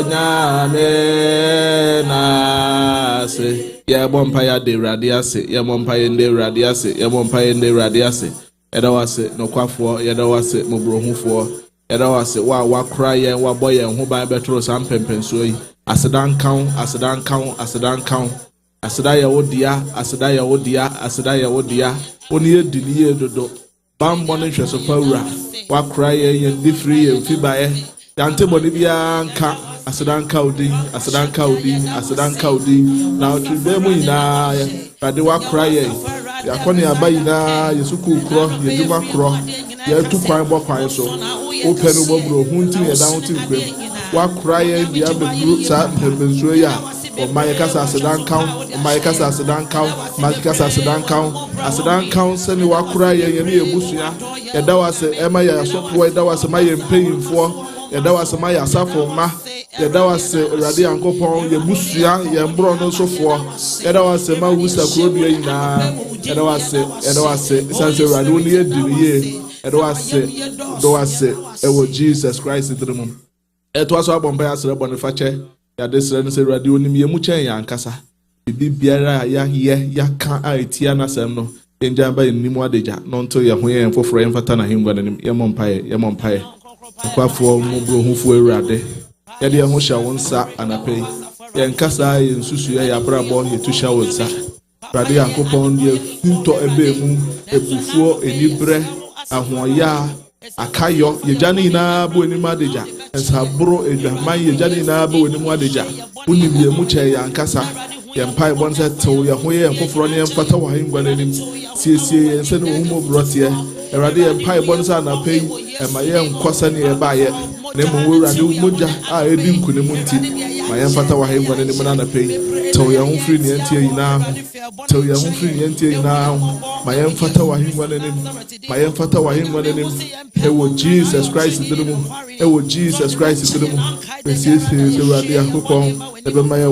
nyame na se ya bompaya de radiase ya bompaya de radiase ya bompaya de radiase eda wase nokwafo ya da wase mobrohufo ya da wase wa cry wa boy en ho ban betro sam pempenso yi asedan kan aseda ya wodia oni edini edodo bambo ne hweso pawura wa cry yen di free en fibae yante boni bia nka asedanka odi na otribe mu ina ya rade wa cry yakoni abayi na yesuku kro yeduma kro ya tu kwan bo kwan so openu bobro hunti ya da hunti kwem wa cry bia be group sa pembenso ya o maye kasa asedanka sani wa cry ya ne ebusua ya da wase ema ya sopo ya da wase maye mpeyimfo ya da wase maye asafo ma ya da wase rade yankopon ya busua ya mbro no sofo ya da wase ma wusa krobia ina ya da wase sanse rade woni ediriye ya da wase ewo Jesus Christ idrimum eto aso abomba asere bonifache ya desere no se rade woni me mu chen yankasa bibiara ya ka aitia na sem no enja ba nimu adeja no nto ye ho ye foforo ye mfata na hingwa nanim ye mompae kwafo mobrohufo ewrade ye de ho hya wonsa anapei ye nkasa ye nsusu ya brabo ye tu hya wonsa rade yankopon ye hinto ebemu ebufuo enibre ahoya akayo ye jani na bo enimu adeja ensabro edwaman ye jani na bo enimu adeja unibie mu che yankasa yempai bonse to ye ho ye foforo ne mfata wa hingwa nanim siesie ye nse no humo brotie erade yempai bonse anapei ema ye nkosa ne ye baaye na mo wurade moja a edi nkune mu nti ma ye mfata wa hingwa nanim na anapei to ye ho firi ne ntie yina ma ye mfata wa hingwa nanim ewo Jesus Christ dirimu siesie erade akokon ebe ma ye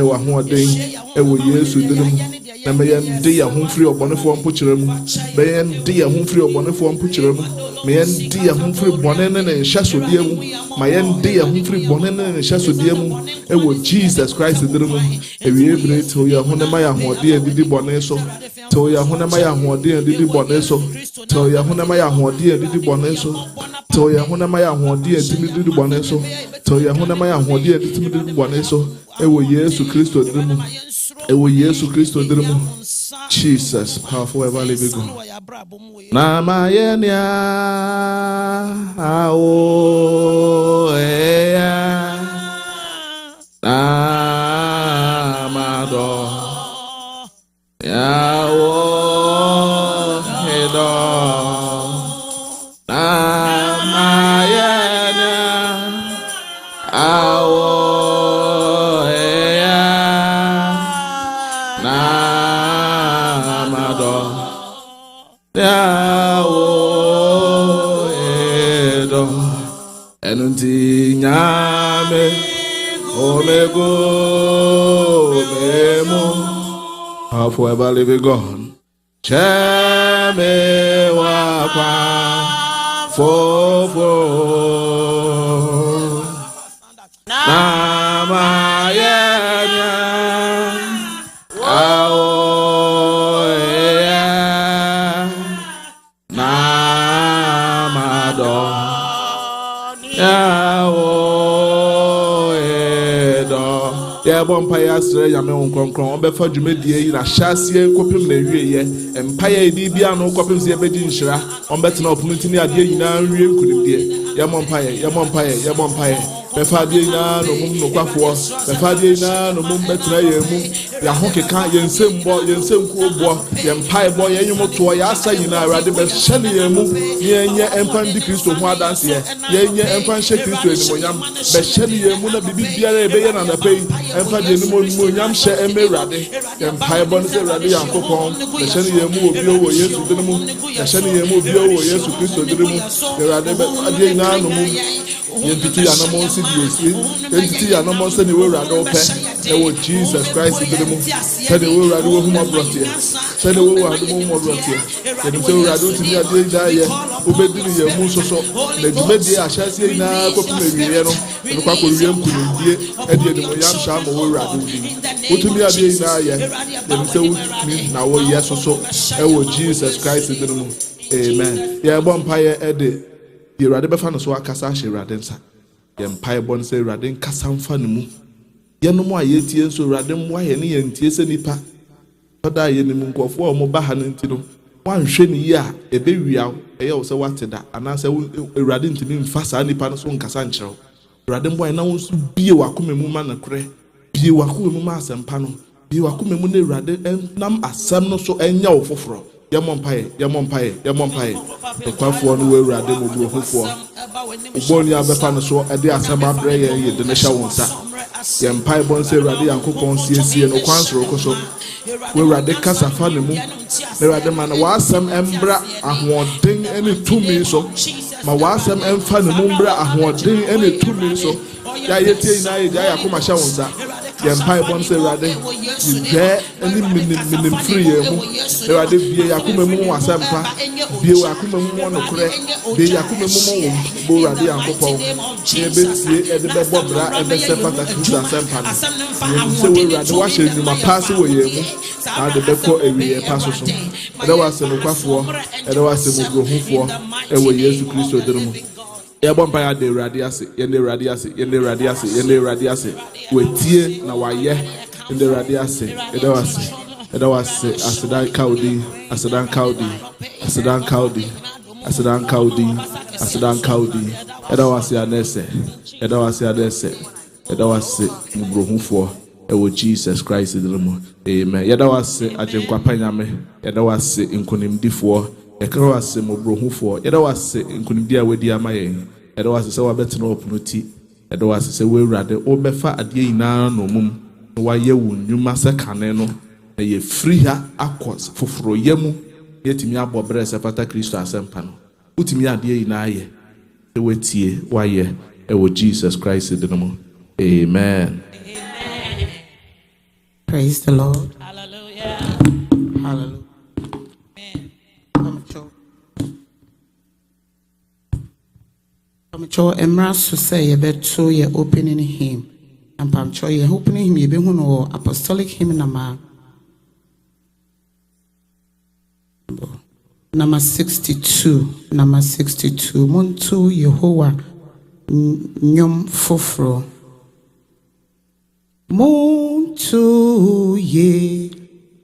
wa hoden ewo Yesu dirimu na meyen de ya homfri obonefo mpokyeremu meyen de ya homfri obonefo mpokyeremu meyen de ya homfri bonene ne hyasodiemu mayen de ya homfri bonene ne hyasodiemu ewo Jesus Christ dirimu ewie brete o ya honema ya hode adidi bone so to ya honema ya hode adidi bone so to ya honema ya hode adidi bone so to ya honema ya hode adidi bone so to ya honema ya hode adidi bone so ewo Yesu Kristo dirimu Jesus powerful ever living God na mayenia awo eya na mado yawo hedo na mayenia awo enunti nyame omego memo forever living God cheme wapa fofo na mayenya Empire asre ya me onkronkron obefa dwumadie yi na hyasie kopem na wieye empire di bia no kopem se ebedi nhira ombetena opportunity ni ade nyina nwie nkunimdie ya empire befa die nyina no mum no kwafo befa die nyina no mum betena ye mu ya hokeka yensembo yensemku obo empire boy yenyumoto ya asa nyina awade be hyene ye mu yenye empan di Kristo ho adanse yenye empan hye Kristo enimonyam be hyene ye mu na bibi biara ebeye na napei empa de enimonyam hye emerade empire bon se rade yankopon be hyene ye mu obi owo Yesu dinimu be hyene ye mu obi owo Yesu Kristo dinimu rade be ade nyina no mu yentiti ya no mo nsi diesi yentiti ya no mo nsi ni we rade ope ewo Jesus Christ dimo sede wo urade wo huma brotie sede wo urade wo huma brotie yɛnim sɛ urade wotumi ade da yɛ wobɛdini yɛ mu soso na dwumadie ahyɛseɛ nyinaa kɔpem awieɛ no ɛno kɔ akɔwie nkonimdie ɛde animonyam hyɛ ama wo urade wodi wotumi ade nyinaa yɛ yɛnim sɛ wotumi na woyɛ soso ewo Jesus Christ dimo amen yɛbɔ mpaeɛ ɛde urade bɛfa no so akasa ahyɛ urade nsa yɛ mpaeɛ bɔ no sɛ urade nkasa mfa ne mu yɛnom a yɛtie nso urade mmoa yɛ ne yɛntie sɛ nipa ɔda yɛ ne mu nkɔfoɔ a ɔmoba ha no nti no woanhwɛ ne yie a ɛbɛwia wo ɛyɛ wo sɛ woate da anaasɛ urade ntimi mfa saa nipa no so nkasa nkyerɛ wo urade mmoa yɛ na wo nso bie wakoma mu ma nokorɛ bie wakoma mu ma asɛmpa no bie wakoma mu na urade nam asɛm no so ɛnyɛ wo foforɔ yɛmmɔ mpaeɛ ɛkwafoɔ no wɔ urade mmɔborɔhufoɔ wobɔ nua bɛfa no so ɛde asɛm abrɛ yɛn yɛde ne hyɛ wo nsa yɛ mpae bɔ nsɛ urade yankopɔn siesie no kwan soro ko so wo urade kasa fa ne mu na urade ma no w'asɛm ɛmbra ahoɔden ne tumi so ma w'asɛm ɛmfa ne mu mbra ahoɔden ne tumi so yɛ yɛtie nyinaa yɛ gya yɛakoma hyɛ wo nsa yɛ mpae bɔ nsɛ urade yɛhwɛ ne menim firi yɛn mu urade bie yɛakoma mu w'asɛmpa bie yɛakoma mu wɔ nokorɛ bie yɛakoma mu wɔ bo urade yankopɔn yɛbɛtie ɛde bɛbɔ bra ɛbɛsɛ pata kristo asɛmpa no yɛnim sɛ wo urade wahyɛ nnwuma paa se wɔ yɛn mu na ade bɛkɔ awieɛ pa so so ɛdɛ wɔ asɛ nokwafoɔ ɛdɛ wɔ asɛ mmɔborɔhufoɔ ɛwɔ yesu kristo din mu yɛbɔ mpaeɛ ade urade ase yɛne urade ase yɛne urade ase yɛne urade ase watie na wayɛ yɛne urade ase ɛdɛ wɔ ase ɛdɛ wɔ ase asedan kaudi asedan kaudi asedan kaudi asedan kaudi asedan kaudi ɛdɛ wɔ ase anɛsɛ ɛdɛ wɔ ase anɛsɛ ɛdɛ wɔ ase mmɔborɔhufoɔ ɛwɔ Jesus Christ din mu amen yɛdɛ wɔ ase agyenkwapa nyame yɛdɛ wɔ ase nkonimdifoɔ yɛkra wɔ ase mmɔborɔhufoɔ yɛdɛ wɔ ase nkonimdi a wadi ama yɛn yɛdɛ wɔ ase sɛ wabɛtena ɔpono ti yɛdɛ wɔ ase sɛ wo awurade wobɛfa adeɛ nyinaa no mum na wayɛ wo nnwuma sɛ kane no na yɛfiri ha akɔ foforoyɛ mu yɛtumi abɔ berɛ sɛ pata kristo asɛmpa no wotumi adeɛ nyinaa yɛ sɛ watie wayɛ ɛwɔ Jesus Christ din mu amen. Praise the Lord. Hallelujah. Hallelujah. Pamcho emra so say yebeto ye opening hymn. And pamcho ye opening hymn yebehu no apostolic hymn number 62. Number 62. Muntu Yehowa nyom fofro. Muntu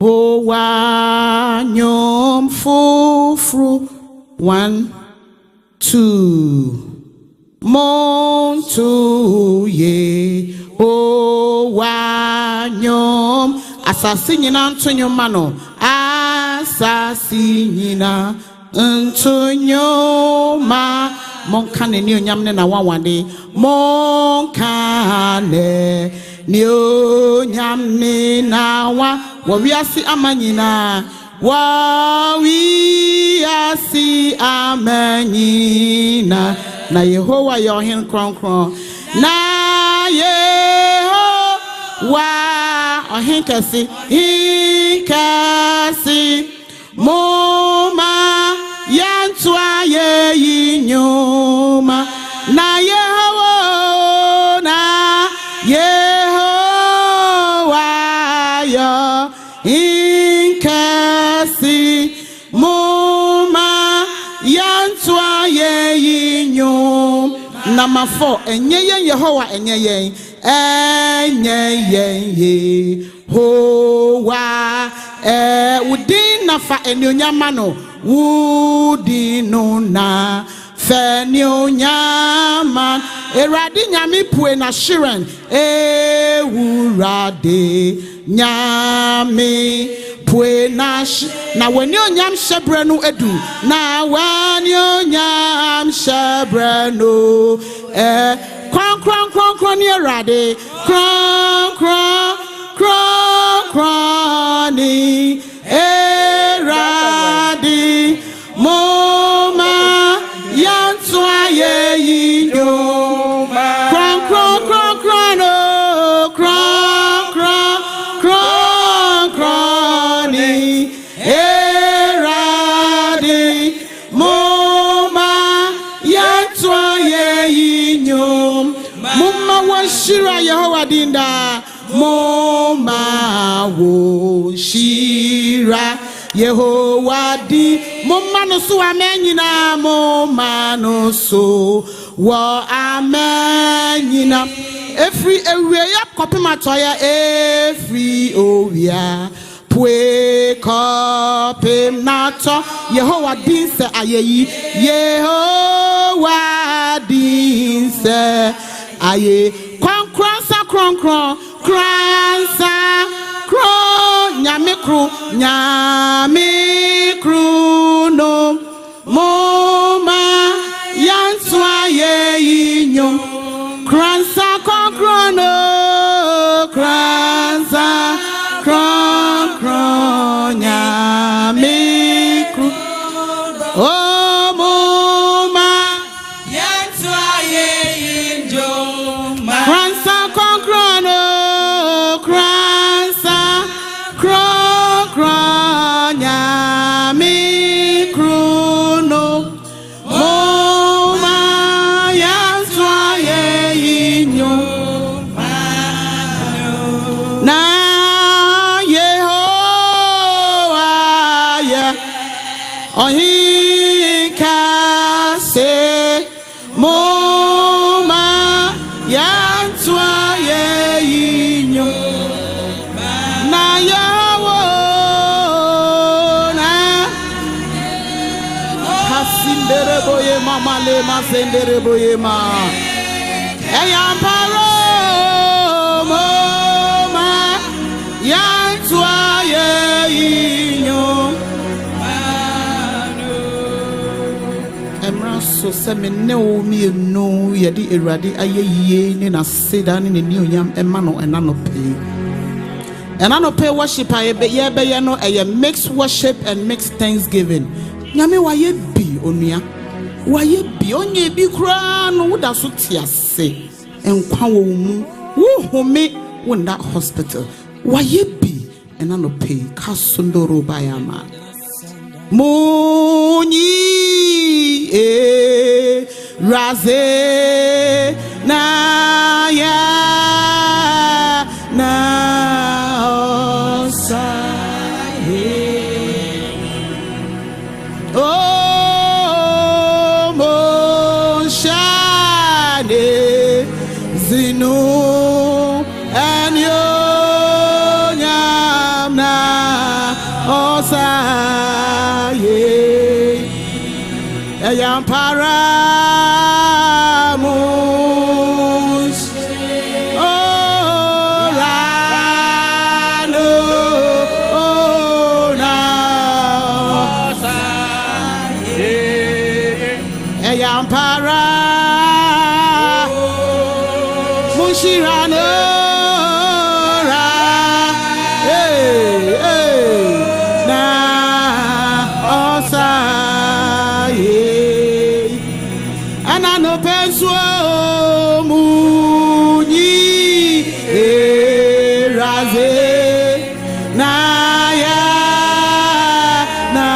Yehowa nyom fofro. 1, 2. Muntu Yehowa nyom asasi nyina nto nyoma no asasi nyina nto nyoma monka ne ni onyam ne na wawade monka ne ni onyam ne na wa wiase amanyina wiase amanyina na Yehowa yohin kronkron na Yehowa ohin kasi moma yantwa ye yinyoma na Yehowa yo inkasi moma yantwa ye yinyom. Number 4 enye Yehowa enye Yehowa udin nafa enyonyama no udinu na fenyonyama erade nyame pue na shiren ewurade nyame pue na wani onyam shebre no edu na wani onyam shebre no kron ni erade kron ni erade moma yantwa ye yinyoma kron wo shira Yehovah dinda moma wo shira Yehovah di moma no so amenyina moma no so wo amenyina every area kopima toya every owia pwe kopim nato Yehovah din se ayeyi Yehovah din se aye kronkron sa kronkron kransa kro nyame kru no moma yantu aye nyom kransa kronkron no kransa kronkron nyame kru oh moma yantu aye nyom kransa kronkron no kransa kronkron nyame kru no moma yantu aye nyom na Yehovah ya ohi kase moma yantu aye nyom na Yehovah na kasindere boye mama le masendere boye ma eyamparo moma yantu aye nyom so se me ne o mi no ye di erade ayeye ni na seda ni ni onyam ema no enano pay worship ye be no a mixed worship and mixed thanksgiving nyame wa ye bi onua wa ye bi onye bi kura no woda so tiase enkwa wo mu wo home wonda hospital wa ye bi enano pay kasundoro bayama Muni raze na ya na osahe oh monshane zinu anyo nyamna osahe Yamparamus Orano Ona Yampara Mushirano na osa no penso muni raze na ya na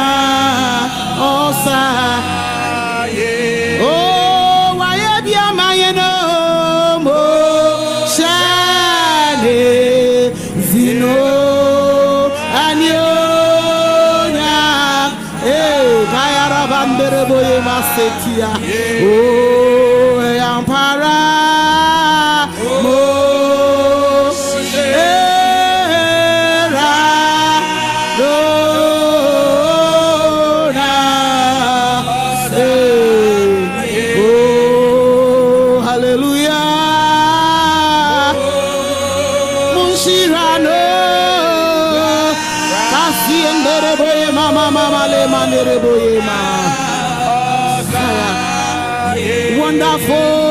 osa oh waye bia maye no mo shane zino anyonya kayara bandere boye masetia oh ampara mo era dona oh hallelujah munshirano kasi endere boye mama le manere boye ma wonderful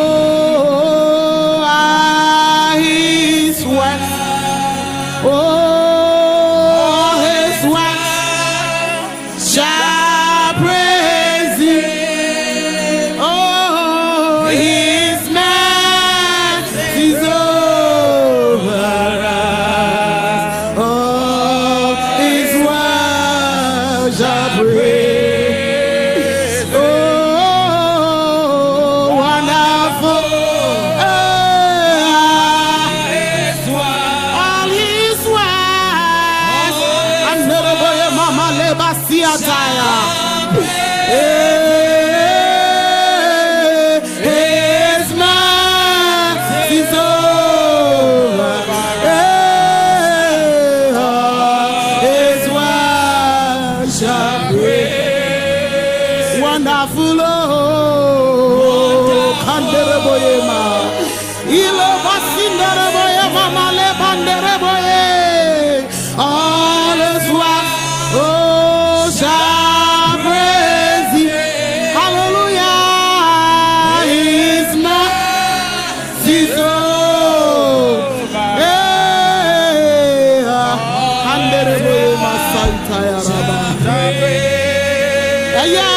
are his works. Oh, his works shall praise him. Oh, his mercies over us. Oh, his works shall praise. Oh, wonderful. All is well. Oh, shall praise Thee. Hallelujah. His mercy so. Andereboye masanta ya raba. Aya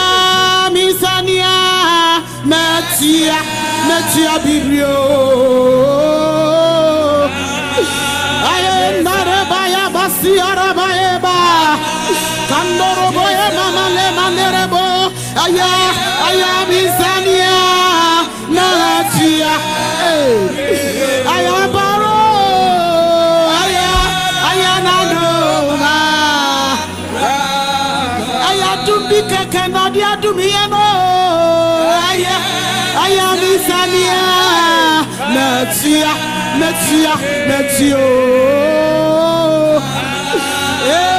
misania metia bibrio. Aya nareba ya basi araba eba. Kandoro boye mama le manerebo. Aya misania metia. Aya baro. Aya nadoma. Aya tumbika kanadia dumiano. Aya misania metia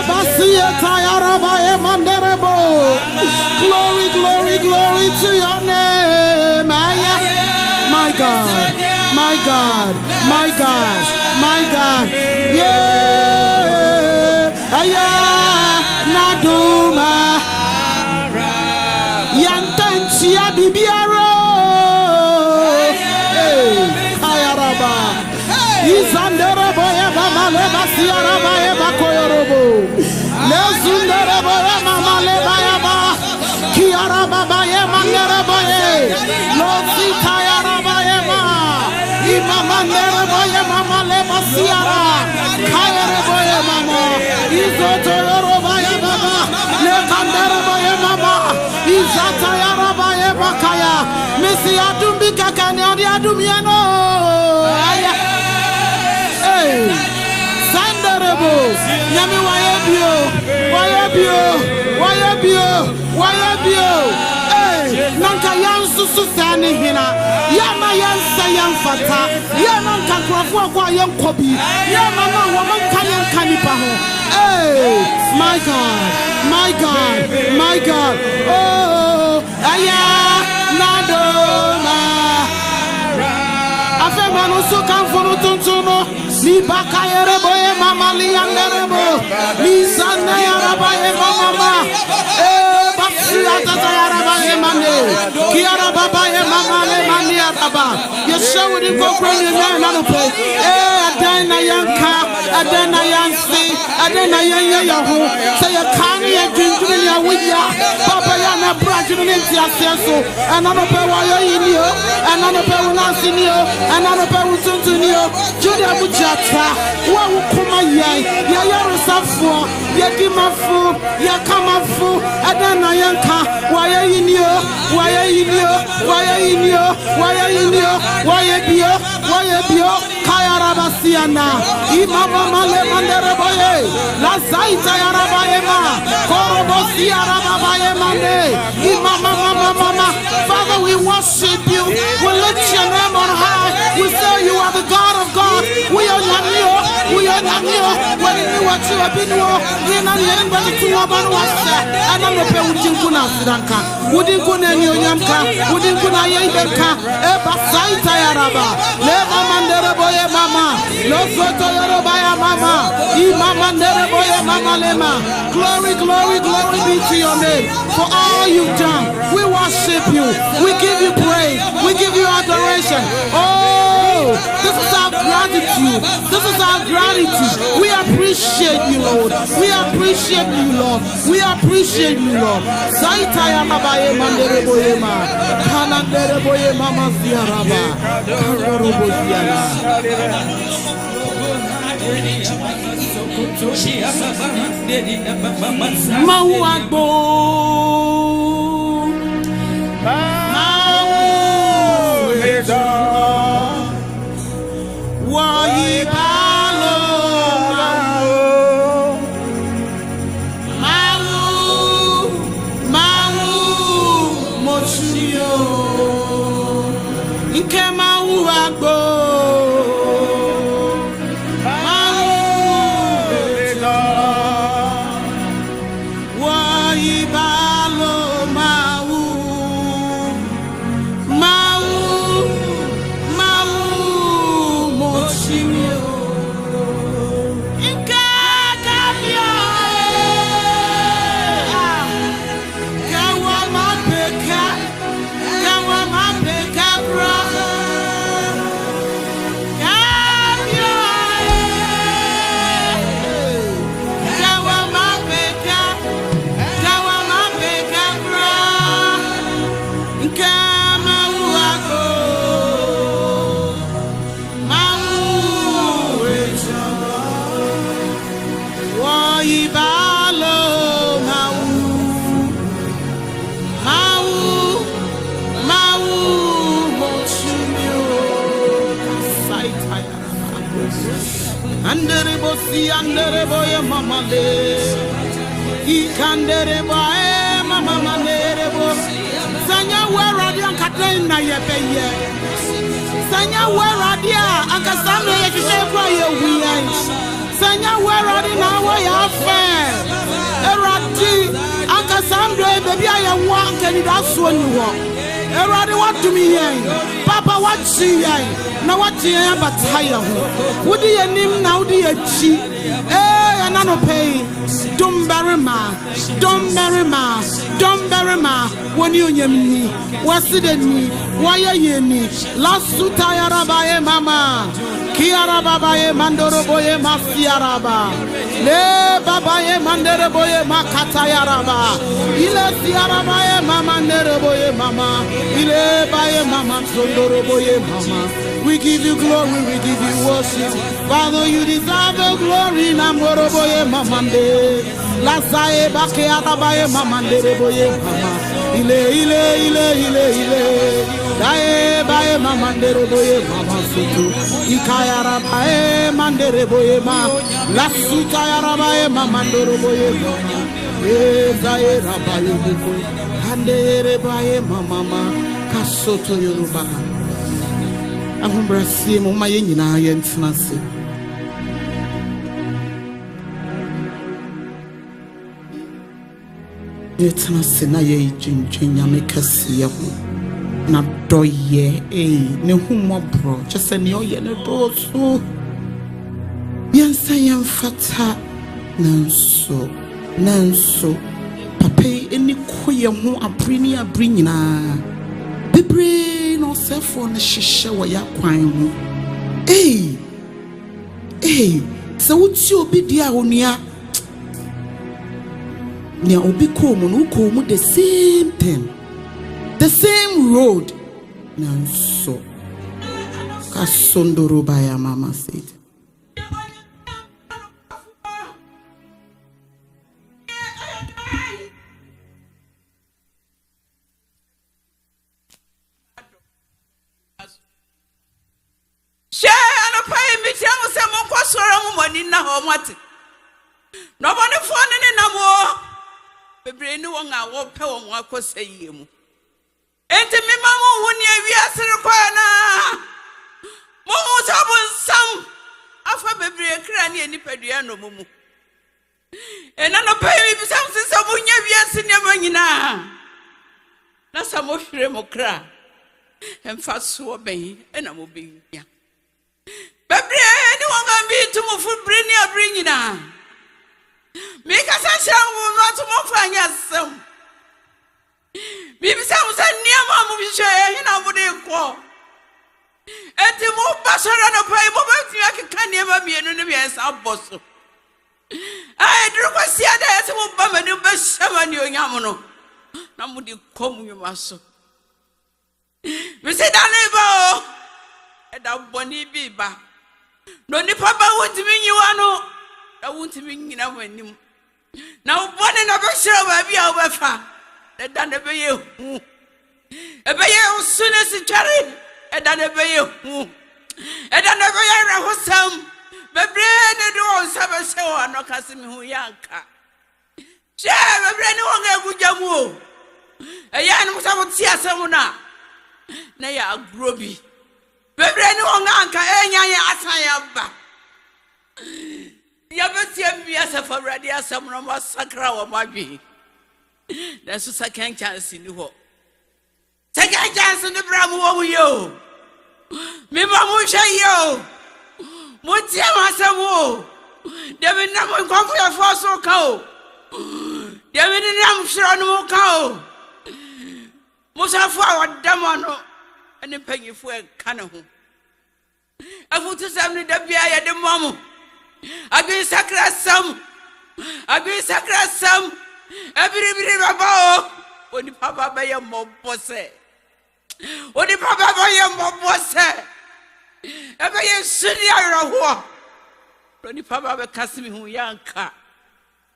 basia tayaraba emanderebo. Glory to your name. Aya, my God. Yeah. Aya naduma yantanchia bibiaro. Ayaraba izanderebo mama leba siaraba eba koyorobo lezunderebo mama leba yaba kiaraba baye manderebo ye losita yaraba yeba imama nderebo ye mama leba siara kayarebo ye mama izoto yoroba ye baba lekanderebo ye mama izata yaraba ye bakaya misi adumbika kane adumiano. Sanderebo, Yami wayebio. Hey, nanka yansu susani hina. Yama yansa yanfata. Yama kakrafo kwa yankobi. Yama na wamanka yankanipa ho. Hey, my God. Oh, aya nadoma. Afemano so kanfono tuntuno. Ni bakayerebo ye mama liyanderebo. Ni sana yaraba ye mama. Basia tata yaraba ye mane. Kiara baba ye mama le mani yaraba. Yesha wudi kokweni ya nanope. Adena yanka, adena yansi, adena yanya yahu. Say ya kani ya jinjuni ya wiya. Papa ya na brajuni nti aseso. Ananope wa yo inyo. Ananope unansinyo. Ananope utuntunyo. Judia bujata. Wa ukuma yai. Ya yarusafu. Ya dimafu. Ya kamafu. Adena yanka. Wa yo inyo. Wayebio. Kaya rabasiana. Imama male mandereboye. La zaita ya rabayema. Korobosi ya rababaye mande. Imama mama. Father, we worship you. We lift your name on high. We say you are the God of God. We are Namio. When you are to a binwo, you know anybody to Awarness. And I'm not paying kuna Franka. Wouldn't kuna nyamka. Wouldn't kuna yenka. Eba zaita ya raba. Leva mandereboye mama. Losoto yorobaya mama. Imama ndereboye mama lema. Glory be to your name. For all you've done, we worship you. We give you praise. We give you adoration. Oh, this is our gratitude. We appreciate you, Lord. Zaita ya mabaye mandereboye ma. Kanandereboye mama ziaraba. Kanorobo ziara. Mawagbo Mau mochimi Anderebo si anderebo ye mama le. Ikanderebo e mama manderebo. Sanya weradia katena ye beye. Sanya weradia akasame ye kishekwa ye wiye. Sanya weradia na wa ya fe. Erati akasambre baby aye wa kanida so ni wo. Erade what to me here. Papa what see here. Na what ye bataya ho. Wodi yanim na wodi yachi. Anano pay. Don't bury ma. Don't bury ma. Don't bury ma. When you yemi. What's it me? Why are ye ni? Last sutayara baye mama. Kiara babaye mandoro boye masiaraba. Le babaye mandere boye makatayaraba. Ile siarabaye mama ndere boye mama. Ile baye mama sondoro boye mama. We give you glory, we give you worship. Father, you deserve the glory. Namoro boye mama nde. Lasaye bake atabaye mama ndere boye mama. Ile. Dae baye mama ndere boye mama sutu. Ikayara baye mandere boye ma. Lasuta yara baye mama ndere boye mama. Zaye rabaye buko. Handere baye mama kasoto yoruba. Ahumbrasi mo maye nyina ye ntenase. Yetenase na ye jinjin nyame kase ye ho. Na doye ne humobro chese ne oye ne doso. Yensa yemfata nanso papa eni koye ho abri nyina. Bebre no sefo ne hihye wo ya kwan ho. Se wuti obi dia onua ne obi komu no komu the same thing, the same road nanso kasondoro baya mama said. Nobody phone in no more. The brain won't walk home. What could say you? And to me, Mamma, when you are Serquana, Momo's about some after the brain cranny and Pediano Mumu. And I don't pay me something so when you are senior. That's a most remocra and fast so obey, and I will be here. Baby, anyone can be too much for bringing her. Make us a shall not to more find us. Maybe some say near Mamma will share in our day. And the more passion and a pipe can never be an enemy as our boss. I drew a see that will bum and you best shaman your yamono. Now would you come you must. We said, I never. And our bonny be back. No, the papa won't mean you are no. I won't mean you know when you. Now, one and a picture of a beer, that done a beer. A beer soon as it carried, and done a beer. And done a beer was some. But brain and doors have a show and no cousin who yanka. Share a brain won't good jamu. A yan was about Siasamuna. Naya grubby. Baby, no anka enya asayaba. Yabetia me as a for radia some massacre or maggi. That's a second chance in the hole. Second chance in the Bravo, yo. Me mamusha yo. Mutia masamo. There will never come for your fossil cow. There will never show no cow. Musafa Damano. And then pay you for a canoe. I put to some the beer at the moment. I be sacred some. Every about when the papa by your mob was. When the papa by your mob was. Every year, senior war. When the papa by Casimir who young car.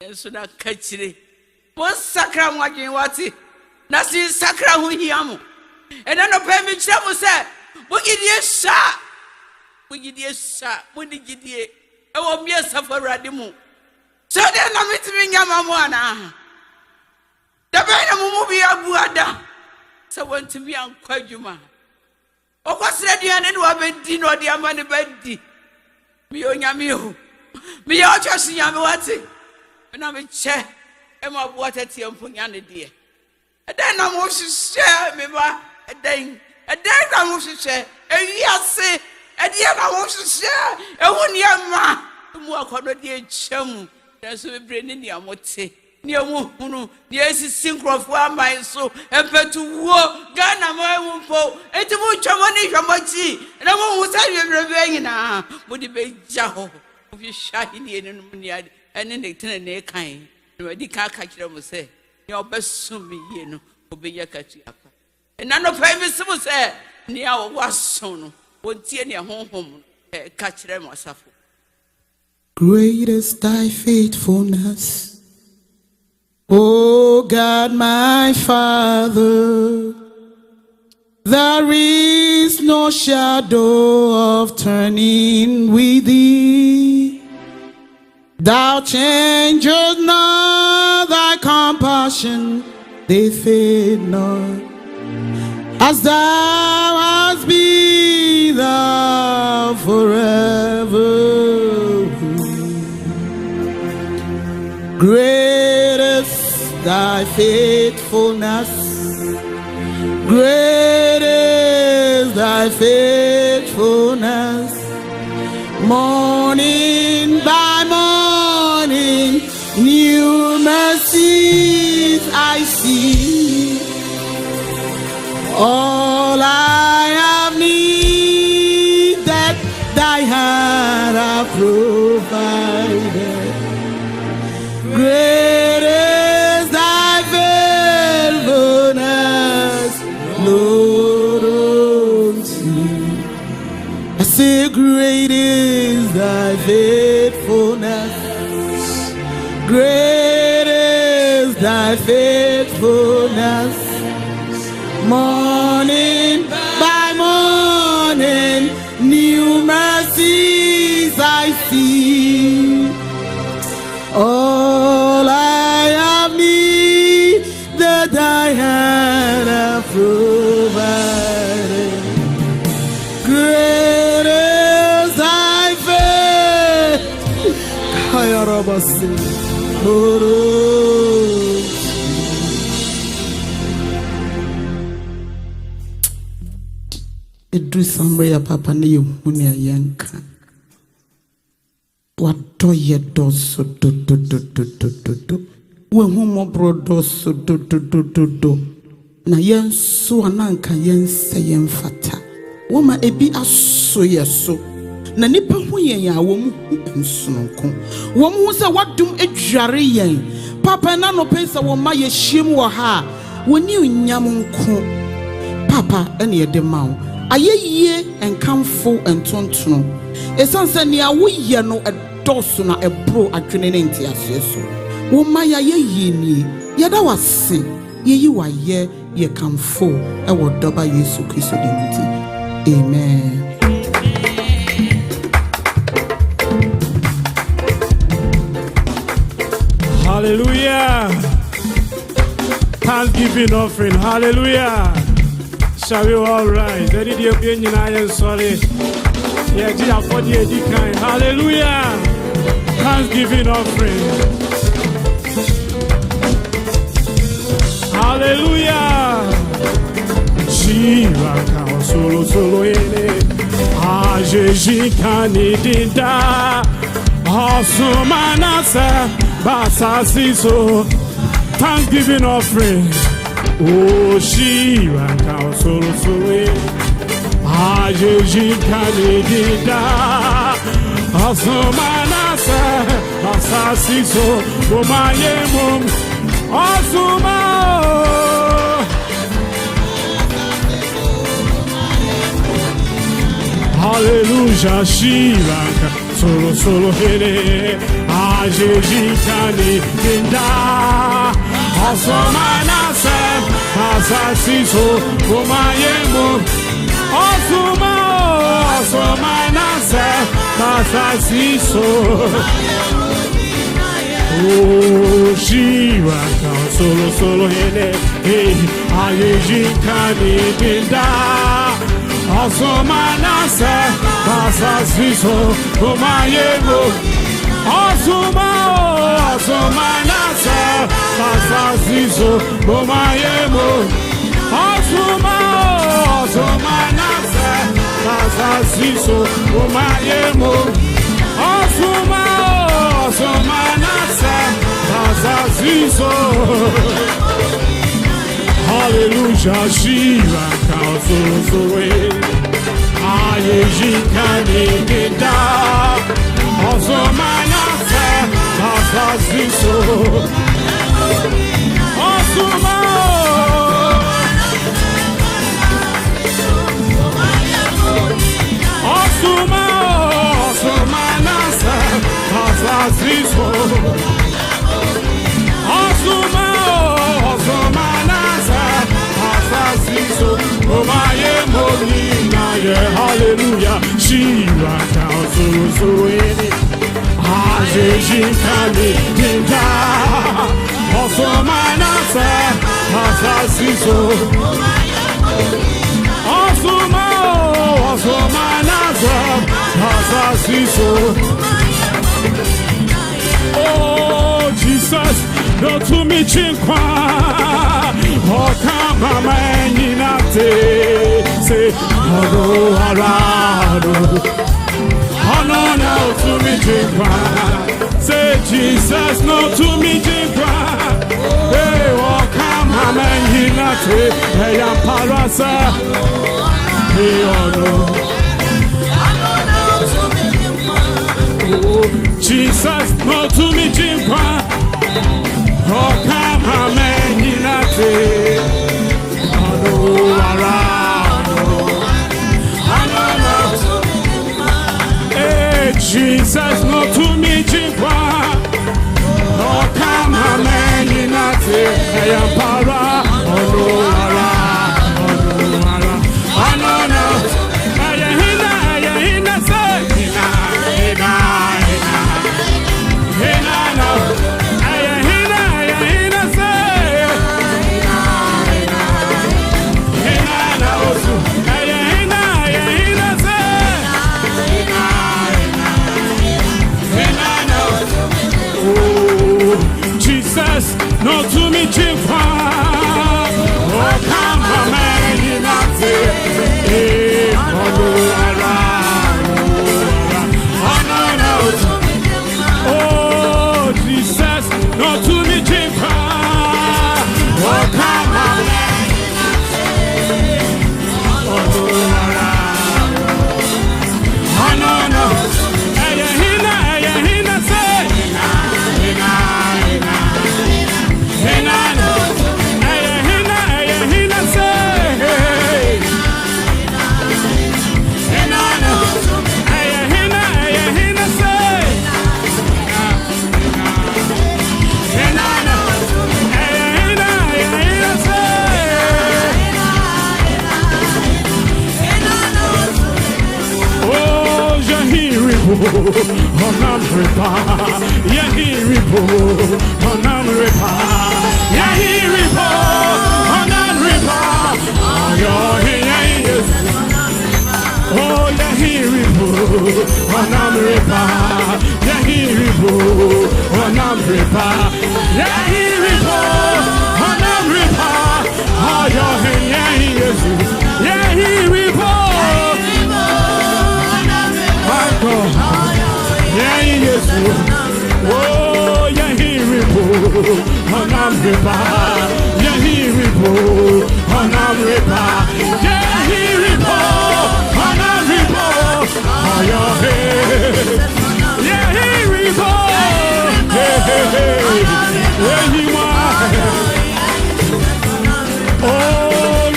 And so that catch it. One sacra watching what it. Nothing sacra who he am. And I don't pay me trouble, sir. What it is, sir? mugidie sa mudigidie e wo mie safarade mu so de na mitimi nyama mu ana da be na mu bi abuada so wontimi ankwadwuma okosre duane ne wa bedi no de amane bedi mi onyame ho mi ya ochosi nyame wate na me che e ma buata tie mponya ne de eden na mo hye me ba eden na mo hye ewiase eden na mo hye ehuni ama mu akodo de echam na so bebre ne nia mote ni emu hunu ni esi synchropho amai so empetu wo Ghana mo empo enti mo twamo ni hwamochi na mo hu sa bebre nyina mo de beja ho mo fi shahi ni enu ni ade ene ne tene ne kan no di ka ka kire mo se ni obesum ye no obeya ka tu apa ena no fa mi sim se ni a wo waso no wontie ne honhom ka kire mo asafo. Great is thy faithfulness, O God my Father. There is no shadow of turning with thee. Thou changest not, thy compassion, they fade not. As thou hast been, thou forever. Great is thy faithfulness. Great is thy faithfulness. Morning by morning, new mercies I see. All I have needed, thy hand hath provided. Great is thy faithfulness, Lord, unto me. I say, great is thy faithfulness. Great is thy faithfulness. Morning by morning, new mercies I see. All I have need, that thy hand hath provided. Great is thy faith. Edru samre ya papa ne yehuni ayanka. Wado ye doso do. We humo brodoso do. Na yenso ananka yense yemfata. Woma ebi aso yeso. Na nipa hu yen ya wo mu nsonko. Wo mu se wadum edware yen. Papa na no pensa wo ma ye hiem wo ha. Woni unyam nko. Papa ene ye de mawo. Ayeye enkamfo entontono. Esanse ne awoye no edoso na ebro adwene ne ntiase so. Wo ma ya ye ni. Yeda wase. Yeyi waye ye kamfo ewo doba Yesu Kristo de nti. Amen. Hallelujah. Thanksgiving offering. Hallelujah. Shall we all rise? Any day opinion I am sorry. Yeah, for the kind. Hallelujah. Thanksgiving offering. Hallelujah. Shiva kao solo ene. Ajeji kanidinda. Asumanasa basasiso. Thanksgiving offering. Oh, Shiva kao solo ene. Ajeji kanidinda. Asumanasa basasiso. Omayemum. Asuma. Hallelujah, Shiva, solo here, Ajeji kani kinda, Asomana se, Asasiso, Umayemo, Asuma, Asomana se. Masasiso. Oh, Shiva, solo hene, hey, Ayejikani Dinda. Also Manasa, Masasiso, Omayemo. Also Manasa, Masasiso, Omayemo. Also Manasa, Masasiso, Omayemo. Also Manasa, Masasiso. Hallelujah, Shiva, Council, so Ayejikani Dinda. Also Manasa, Masasiso. Also Manasa, Masasiso. Hallelujah, Shiva, Council, so Ajejikani Dinda. Also Manasa, Masasiso. Also Manasa, Masasiso. Oh, Jesus, no to me chinkwa. Oh, come on, man, say, oh, no, to me chinkwa. Say, Jesus, no to me chinkwa. Hey, oh, come on, man, hey, I'm parasa. Hey, oh, no. Oh, Jesus, no to me chinkwa. Oh, come on, man, hey, Jesus, no to me, chinkwa. Oh, come on, man, hey, I'm para. Oh, no, no to me, chinkwa. Oh, come on, man, hey, oh, no, oh, Jesus, no to me, chinkwa. Oh, come on, man, oh, no, Onamrepa, Yahiripo, Onamrepa, Yahiripo, Onamrepa, oh, Yahiripo, Onamrepa, Yahiripo, Onamrepa, Yahiripo, Onamrepa, oh, Yahiripo, oh, Yahiripo, Onamrepa, Yahiripo, Onamrepa, Yahiripo, Onamrepa, Yahiripo, where you are, oh,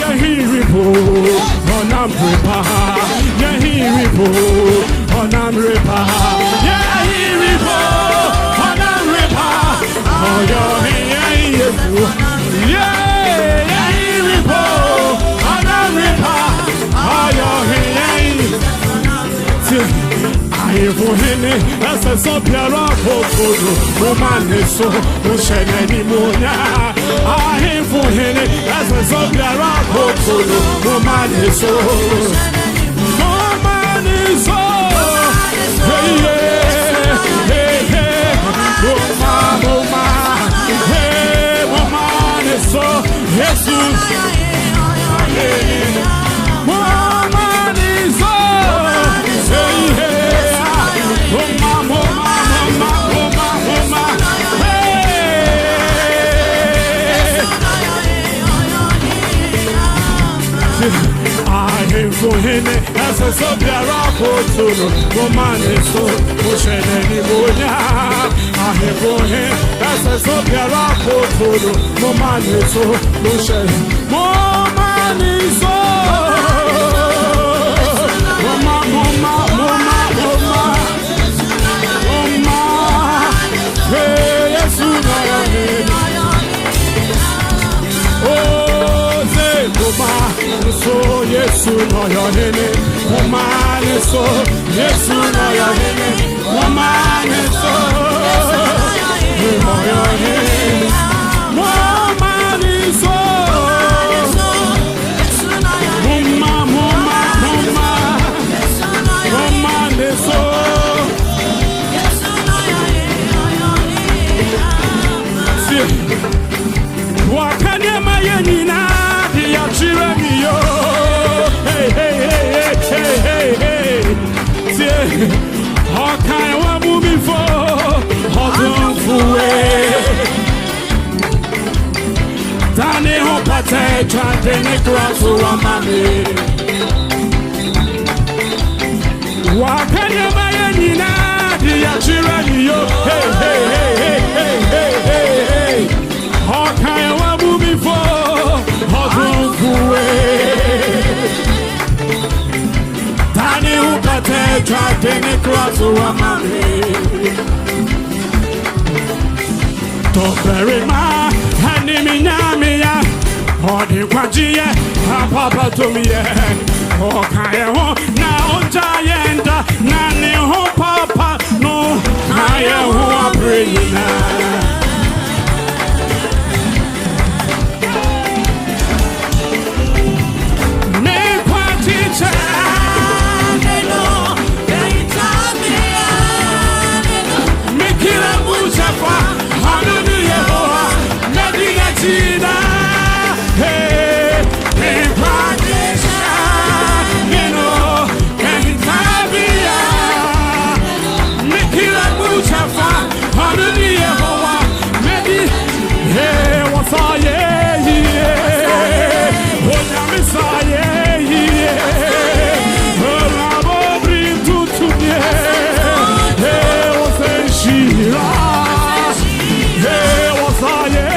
Yahiripo, Onamrepa, Yahiripo, Onamrepa, Yahiripo, Onamrepa, oh, Yahiripo, Onamrepa, oh, Ahifuhene, ese sopiara pokodo, romane so, ushene ni monya. Ahifuhene, ese sopiara pokodo, romane so, romane so. Hey hey hey, roma, hey romane so, Jesus. Romane so, hey hey. Mama, I am for him as a sobiara potuno, Romane so, Oshene ni monya. I am for him as a sobiara potuno, Romane so, Oshene. Romane so, Mama. So yes, no your name, woman so yes, no your name, woman so your name, woman so what can you imagine? Hey, how can I move before? How long Tani ho pate chante ne krasu amame. Wakanya maya nina diya chirani yo. Hey hey hey hey hey hey hey. How can I move before? How long Tani ho pate chante ne krasu amame. Toperima hanimi nyamiya odi kwajiye papa to me okaye ho na onjayenda na ne ho papa no aye ho abreyina me kwajiche no deitamia me kila buchafa hey, hey, you know, Cantabia, Nikila Muchafa, Hallelujah, maybe, hey, what's all, yeah, what I'm inside, yeah, oh, bring to me, hey, what's she, hey, what's all, yeah.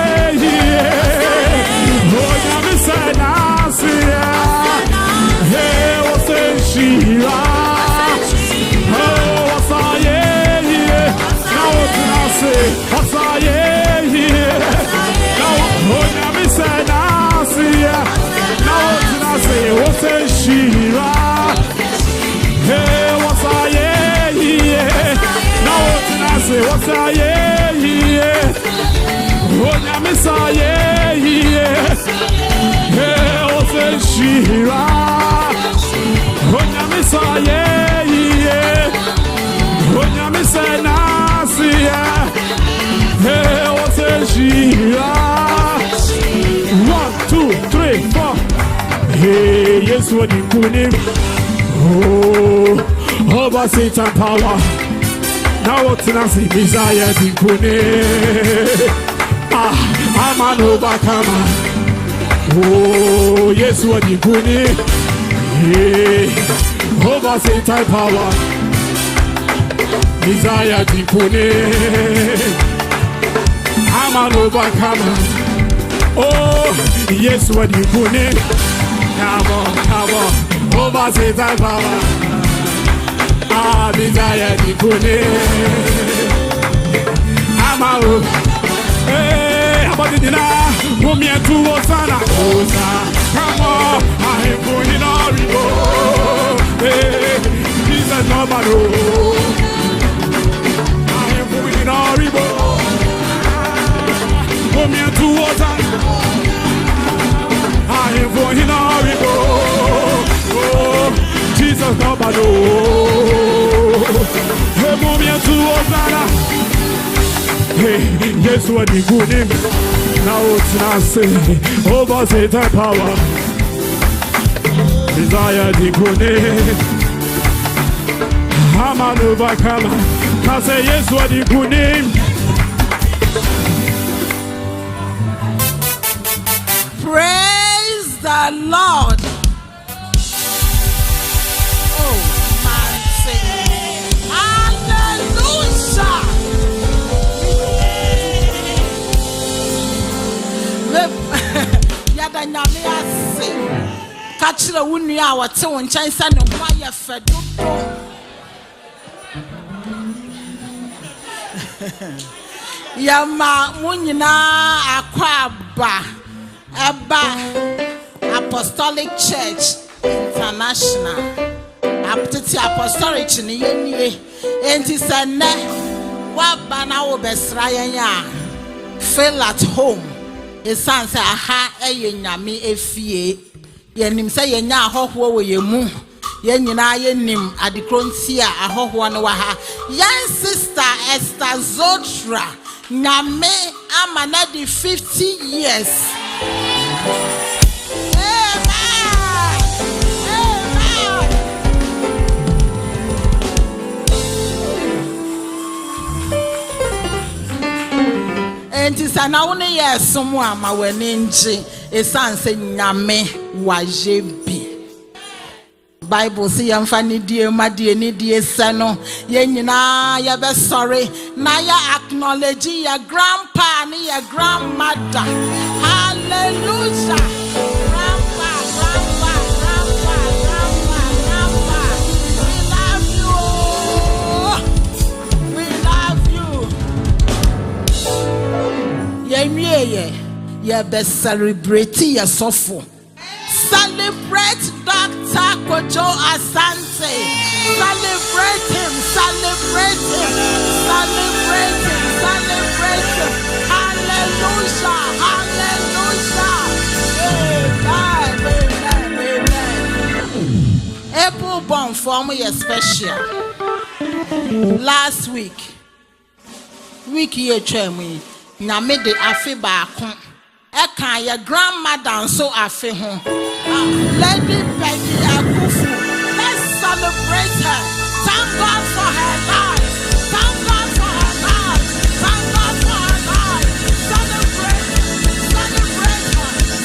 What's I yeah oh na misa yeah hey what's shira oh na misa yeah oh na misa nasia hey what's shira 1 2 3 4 hey yes what you kunim oh over Satan power. Now what's Nancy desire to kune? I'm an overcomer. Oh, yes, what you kune? Over Satan power. Desire to kune. I'm an overcomer. Oh, yes, what you kune? Come on, over Satan power. Desire the kune. I'm out. Hey, about the dinner. Come here to Osana. Come on, I am going on. Hey, this is not my road. Amado. Hey, mommy, to Ozana. Hey, yes, what the good name. Now it's not say over Satan power. Desire the good name. I'm an overcomer. Can say yes, what the good name. Praise the Lord. Oh, man, say hallelujah. Yada nyame ase. Ka kire wo nua a wote wo nkyɛn sɛ ne ho ayɛ fɛ dodo. Yama mo nyinaa akɔ aba. Eba Apostolic Church International. Aptiti Apostolic ni yenie. Enti sene waba na wo besra yenya. Feel at home. Esanse aha eye nyame efie. Yenim se yenya ahoho wo yemu. Yenyina yenim adikronti a ahoho no wa ha. Yan sister Esther Zotra nyame amana di 50 years. Enti sana wone yesomu ama wane nje esanse nyame wajebi. Bible say yamfa ni die madie ni die seno ye nyina ye be sorry na ya acknowledge your grandpa ni your grandmother. Hallelujah. Grandpa. We love you. Ye be celebrate your suffer. Celebrate Dr. Kwadwo Asante. Celebrate him. Hallelujah. Amen. April born for me special. Last week ye tremi na me de afi baako. Eka your grandmother so afi ho. Lady Peggy Akufu. Let's celebrate her. Thank God for her life.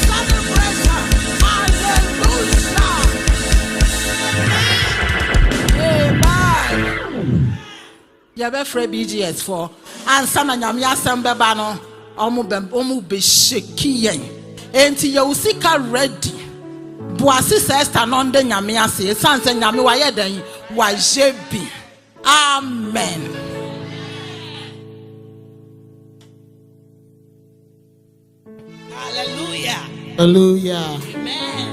Celebrate her. Hallelujah. Amen. Yabe free BGS for ansa na nyame asem beba no omu be sheki yen. Enti ye usika ready. Boasi sister no nde nyame ase sanse nyame wa ye dan wa jebi. Amen. Hallelujah. Amen.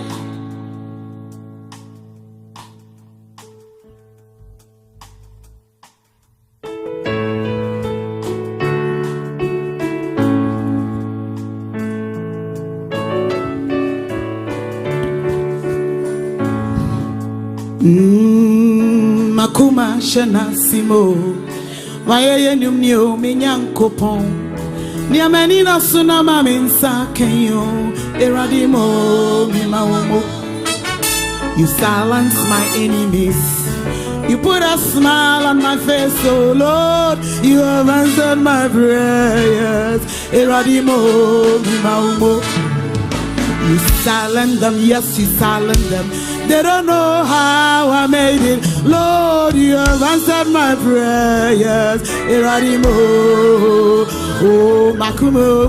Makuma shena simo Waye numnio minyankopon Niameni na suna maminsa kenyo Eradimo mimawomo. You silence my enemies. You put a smile on my face, oh Lord. You have answered my prayers. Eradimo mimawomo. You silence them, yes, you silence them. They don't know how I made it. Lord, you have answered my prayers. Eradimo, oh, makumo,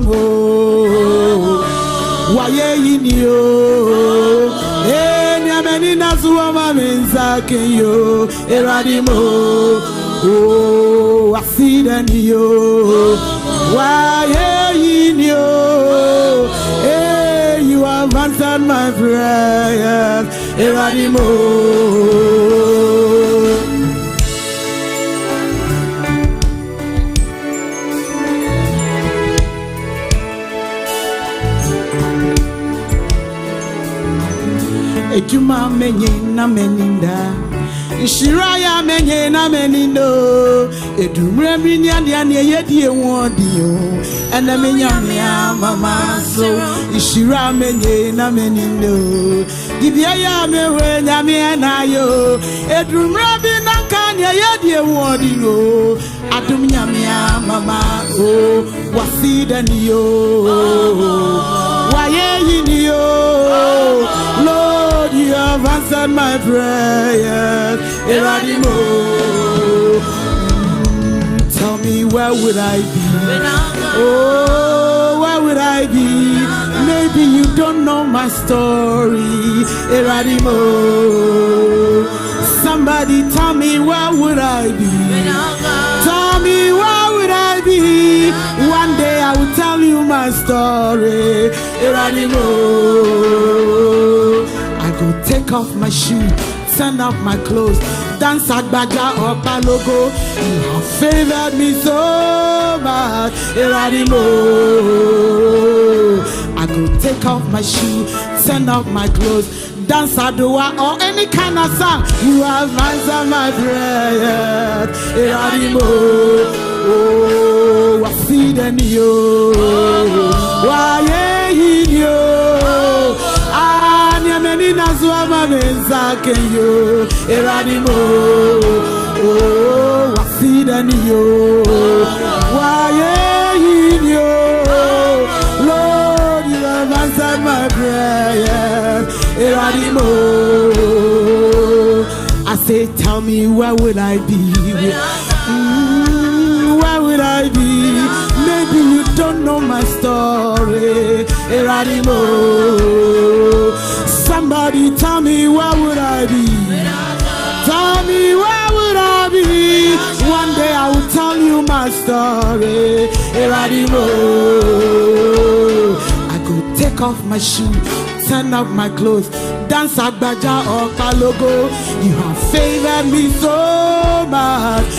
waye inyo. Nyameni nazuwa maminzake yo. Eradimo, oh, asidani yo. Waye inyo. You have answered my prayers. Eradimo. Ejuma menye na meninda. Ishiraya menye na menino. Edumre minyanya ne yedie wodio. Ena menyamia mama so. Ishira menye na menino. Dibia ya mewe nyamia na yo. Edumre binaka ne yedie wodio. Adum nyamia mama oh. Wasida niyo. Waye yiniyo. Lord, you have answered my prayers. Tell me where would I be? Oh, where would I be? Maybe you don't know my story. Somebody tell me where would I be? Tell me where would I be? One day I will tell you my story. I go take off my shoe, turn up my clothes, dance at Baja or Balogo. You have favored me so much. I go take off my shoe, turn up my clothes, dance at Dua or any kind of song. You have answered my prayers. Oh, I see the new. Why you? Many Nazwama Menzake yo, Eradimo, oh, Wasidani yo, why yo, Lord, you have answered my prayer, Eradimo. I say, tell me, where would I be? Where would I be? Maybe you don't know my story, Eradimo. Somebody tell me where would I be? Tell me where would I be? One day I will tell you my story. I go take off my shoe, turn up my clothes, dance at Baja or Kalogo. You have favored me so much.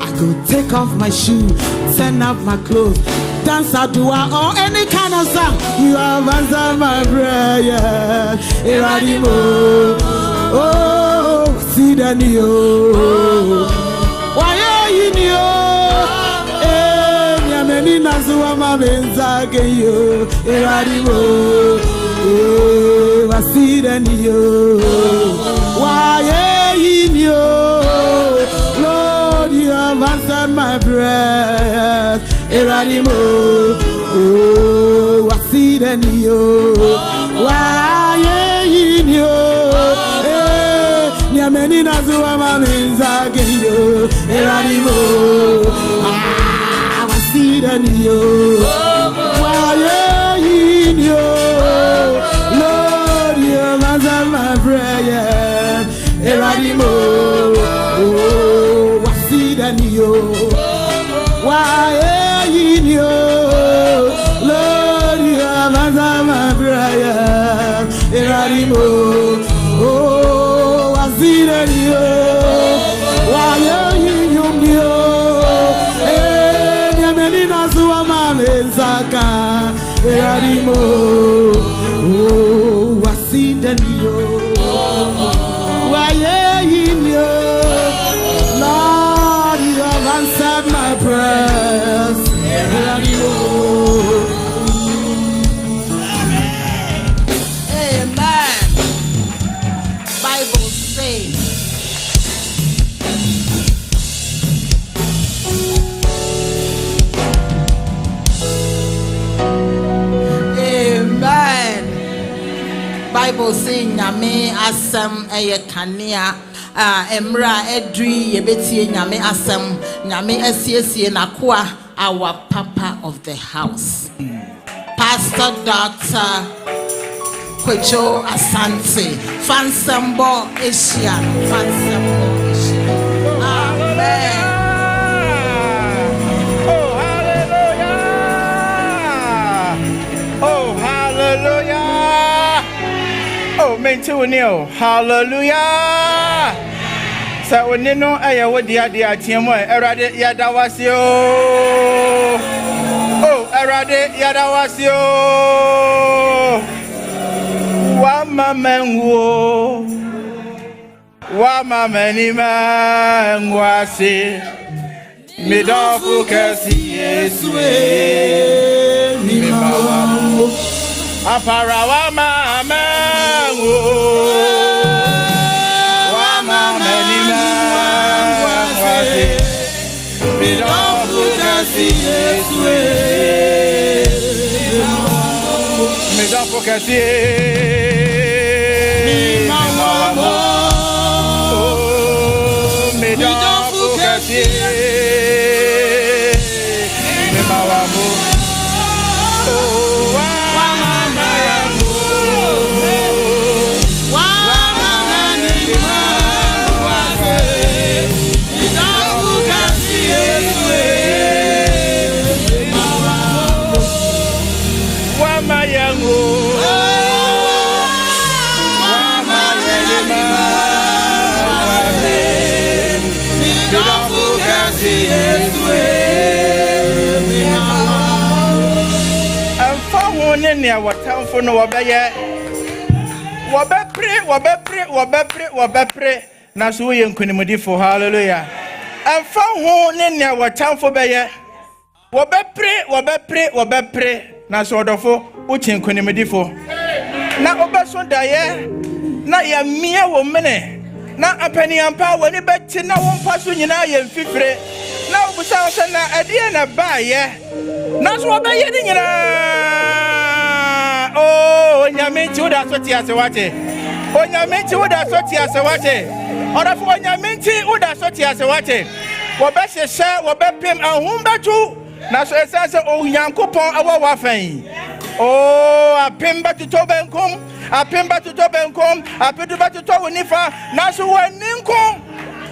I go take off my shoe, turn up my clothes, dance a dua or any kind of song. You have answered my prayer. Oh, see the new. Why are you new? Eh, many Nazua Mabenzake you. Oh, I see the new. Why are you new? Lord, you have answered my prayer. Oh, I see the new. Why in you? Eh, many Nazua Mamizake you. I see the new. Why in you? Lord, you have answered my prayer. Oh, I see the new. Why? Lord, you have answered my prayer. Oh, I see that you. Why are you new? Eh, many Nazua Mamezaka. Oh, I see that you. Why are you new? Lord, you have answered my prayers. Amen. Bible says, Amen. Bible says, Nyame asem eye kanea. Emra edri yebeti nyame asem nyame asiesie nakoa our papa of the house, Pastor Dr. Kwadwo Asante Fansembo Asia. Amen. Oh hallelujah. Oh hallelujah. Oh mentionio. Hallelujah. Sa onino aya wodi ade atiemo erade yadawasio. Oh erade yadawasio. Wa mamenwo Wama menima ngwasi midofu kasi Yeswe mimawamu apara wama mengu wama menima ngwasi midofu kasi Yeswe midofu kasi mimawamu nene watamfo no wabeye wabepre na so ye nkunimudifo hallelujah amfa ho nene watamfo beye wabepre na so odofo uchi nkunimudifo na obeso daye na ya mie wo mene na apani ampa woni beti na wompa so nyina ye mfifire na obusa so na adie na baye na so obeye di nyina oh nyamenti uda soti asewate onyamenti uda soti asewate orafo onyamenti uda soti asewate wobehye wobepem ahumbetu na so esense onyankopon awo wafan oh apemba tutobenkom apeduba tutowonifa na so waninkom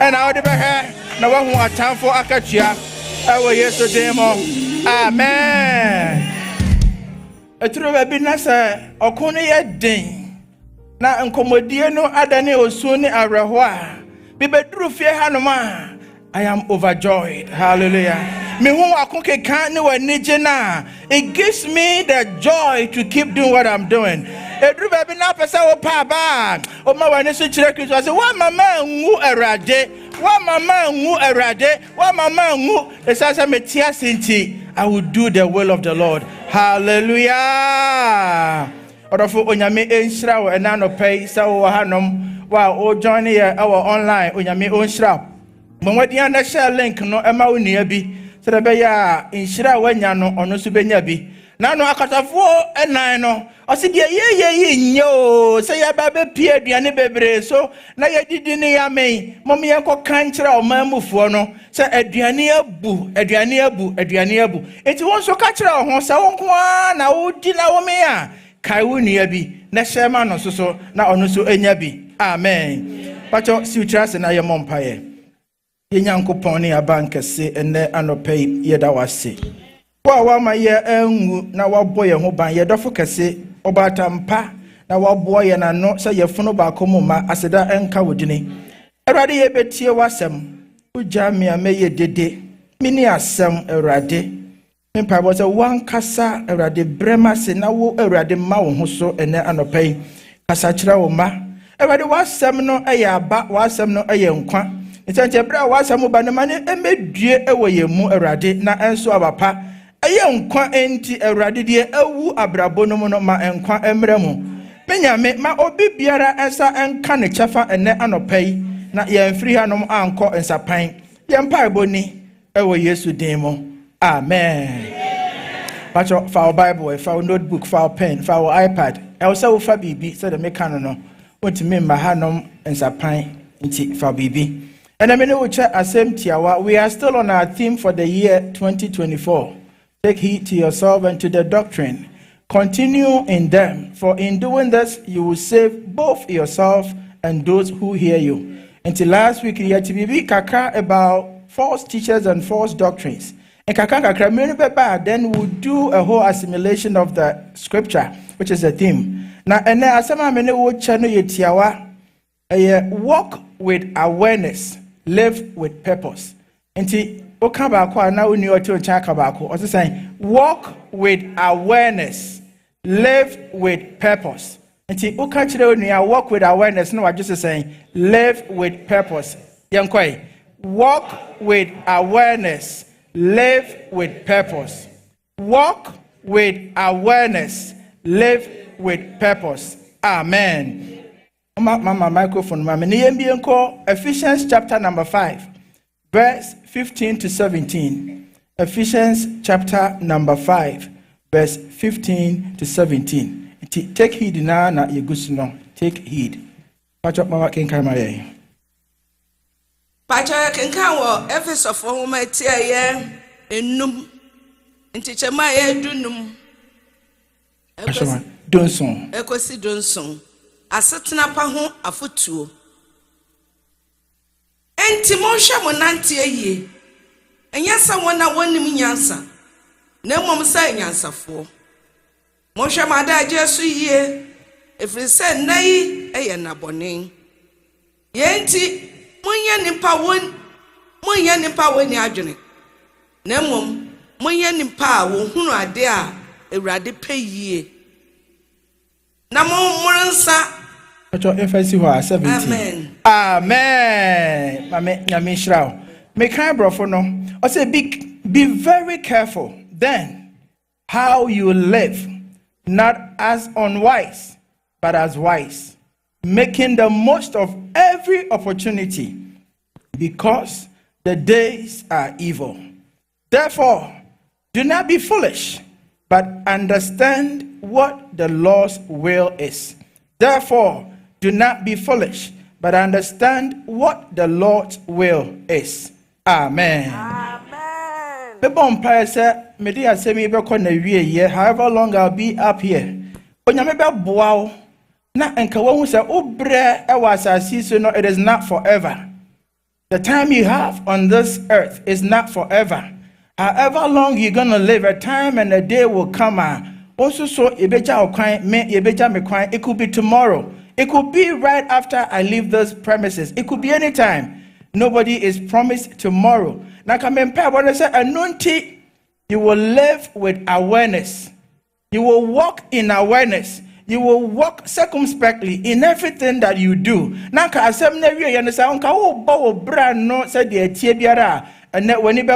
ena ode behe na wahu atamfo akatua awo Yesu demo amen. Eturo baby na se okunu ye den na nkomodie no adane osu ni areho a bibeduru fie hanoma I am overjoyed hallelujah me hu akonke kan ne wanije na it gives me the joy to keep doing what I'm doing. Eduru baby na pesa wo pa ba o ma wani so kire Kristo say wa mama nwu erade wa mama nwu esasa metia senti I will do the will of the Lord. Hallelujah. Orofo onyame enhira wo ena no pay sa wo hanom wa o join here our online onyame onhira. Momwadi na share link no ema wo nia bi se de be ya enhira wanya no ono so benya bi. Na no akatafo enan no osidi ye nyo se ya ba be pie aduane bebre so na ye didi ne ya men mom ye nko kanchira o mamufo no se aduane abu enti won so ka kira ho se won ko na wo di na wo me a kai wo nua bi na shema no so na ono so enya bi amen pacho si utrase na ye mompaye ye nyankopon ne abankese ene anopai ye da wase wa ma ye enwu na wabɔ ye ho ban ye dɔfo kɛse obatampa na wabɔ ye na no sɛ ye funu ba ko ma aseda enka wodini Awurade ye betie wasɛm ugya me a meye dede mini asɛm Awurade mpa bo sɛ wankasa Awurade brema se na wo Awurade ma wo ho so ene anopai kasa kyerɛ wo ma Awurade wasɛm no ɛyɛ aba wasɛm no ɛyɛ nkwa nti bra wasɛm ba ne ma ne emedue ɛwɔ ye mu Awurade na enso abapa aye nkwa enti Awurade die awu abrabo no mu no ma nkwa emre mu menyame ma obi biara ensa enka ne kyefa ene anopai na ye mfiri hanom anko ensapan ye mpa eboni ewo Yesu din mu amen. Pacho for our Bible, for our notebook, for our pen, for our iPad I will say wo fa bibi so the make no wotimi ma hanom ensapan enti fa bibi and I mean we check asem tiawa. We are still on our theme for the year 2024. Take heed to yourself and to the doctrine. Continue in them, for in doing this, you will save both yourself and those who hear you. Until last week, we had to be kaka about false teachers and false doctrines. And kaka then we'll do a whole assimilation of the scripture, which is the theme. Now, and then asama mene wo channel yetiawa, walk with awareness, live with purpose. Until walk with awareness, live with purpose. Nti uka chire onua walk with awareness no what just saying live with purpose. Yankoi walk with awareness, live with purpose. Walk with awareness, live with purpose. Amen. Mama microphone mama. Ephesians chapter number 5 verse 15 to 17. Ephesians chapter number 5 verse 15 to 17. Take heed na yegusuno. Take heed. Pacho mama kenkan maye. Pacho kenkan wo Ephesus for homa tie ye enum. Nti chema ye dunum. Donson. Ekosi donson. Asetena pa ho afotuo. Enti mo hwe mo nante aye. Enyasa wona wonim nyansa. Na mmom sa nyansafo. Mo hwe mada Jesu yie. Efiri se nayi eye nabone. Yenti munya nipa woni adwene. Na mmom munya nipa wo hunu ade a Ewurade pe yie. Na mo muransa. Emphasis 17. Amen. Amen. Mame nyame shraw. Me kan brofo no. I say be very careful then how you live, not as unwise, but as wise, making the most of every opportunity, because the days are evil. Therefore, do not be foolish, but understand what the Lord's will is. Therefore, do not be foolish, but understand what the Lord's will is. Amen. Amen. However long I'll be up here, it is not forever. The time you have on this earth is not forever. However long you're going to live, a time and a day will come. Also, it could be tomorrow. It could be right after I leave those premises. It could be any time. Nobody is promised tomorrow. Now, when I say, you will live with awareness. You will walk in awareness. You will walk circumspectly in everything that you do. Now, I say, you understand? Brand no said the Tibiara, and that when you be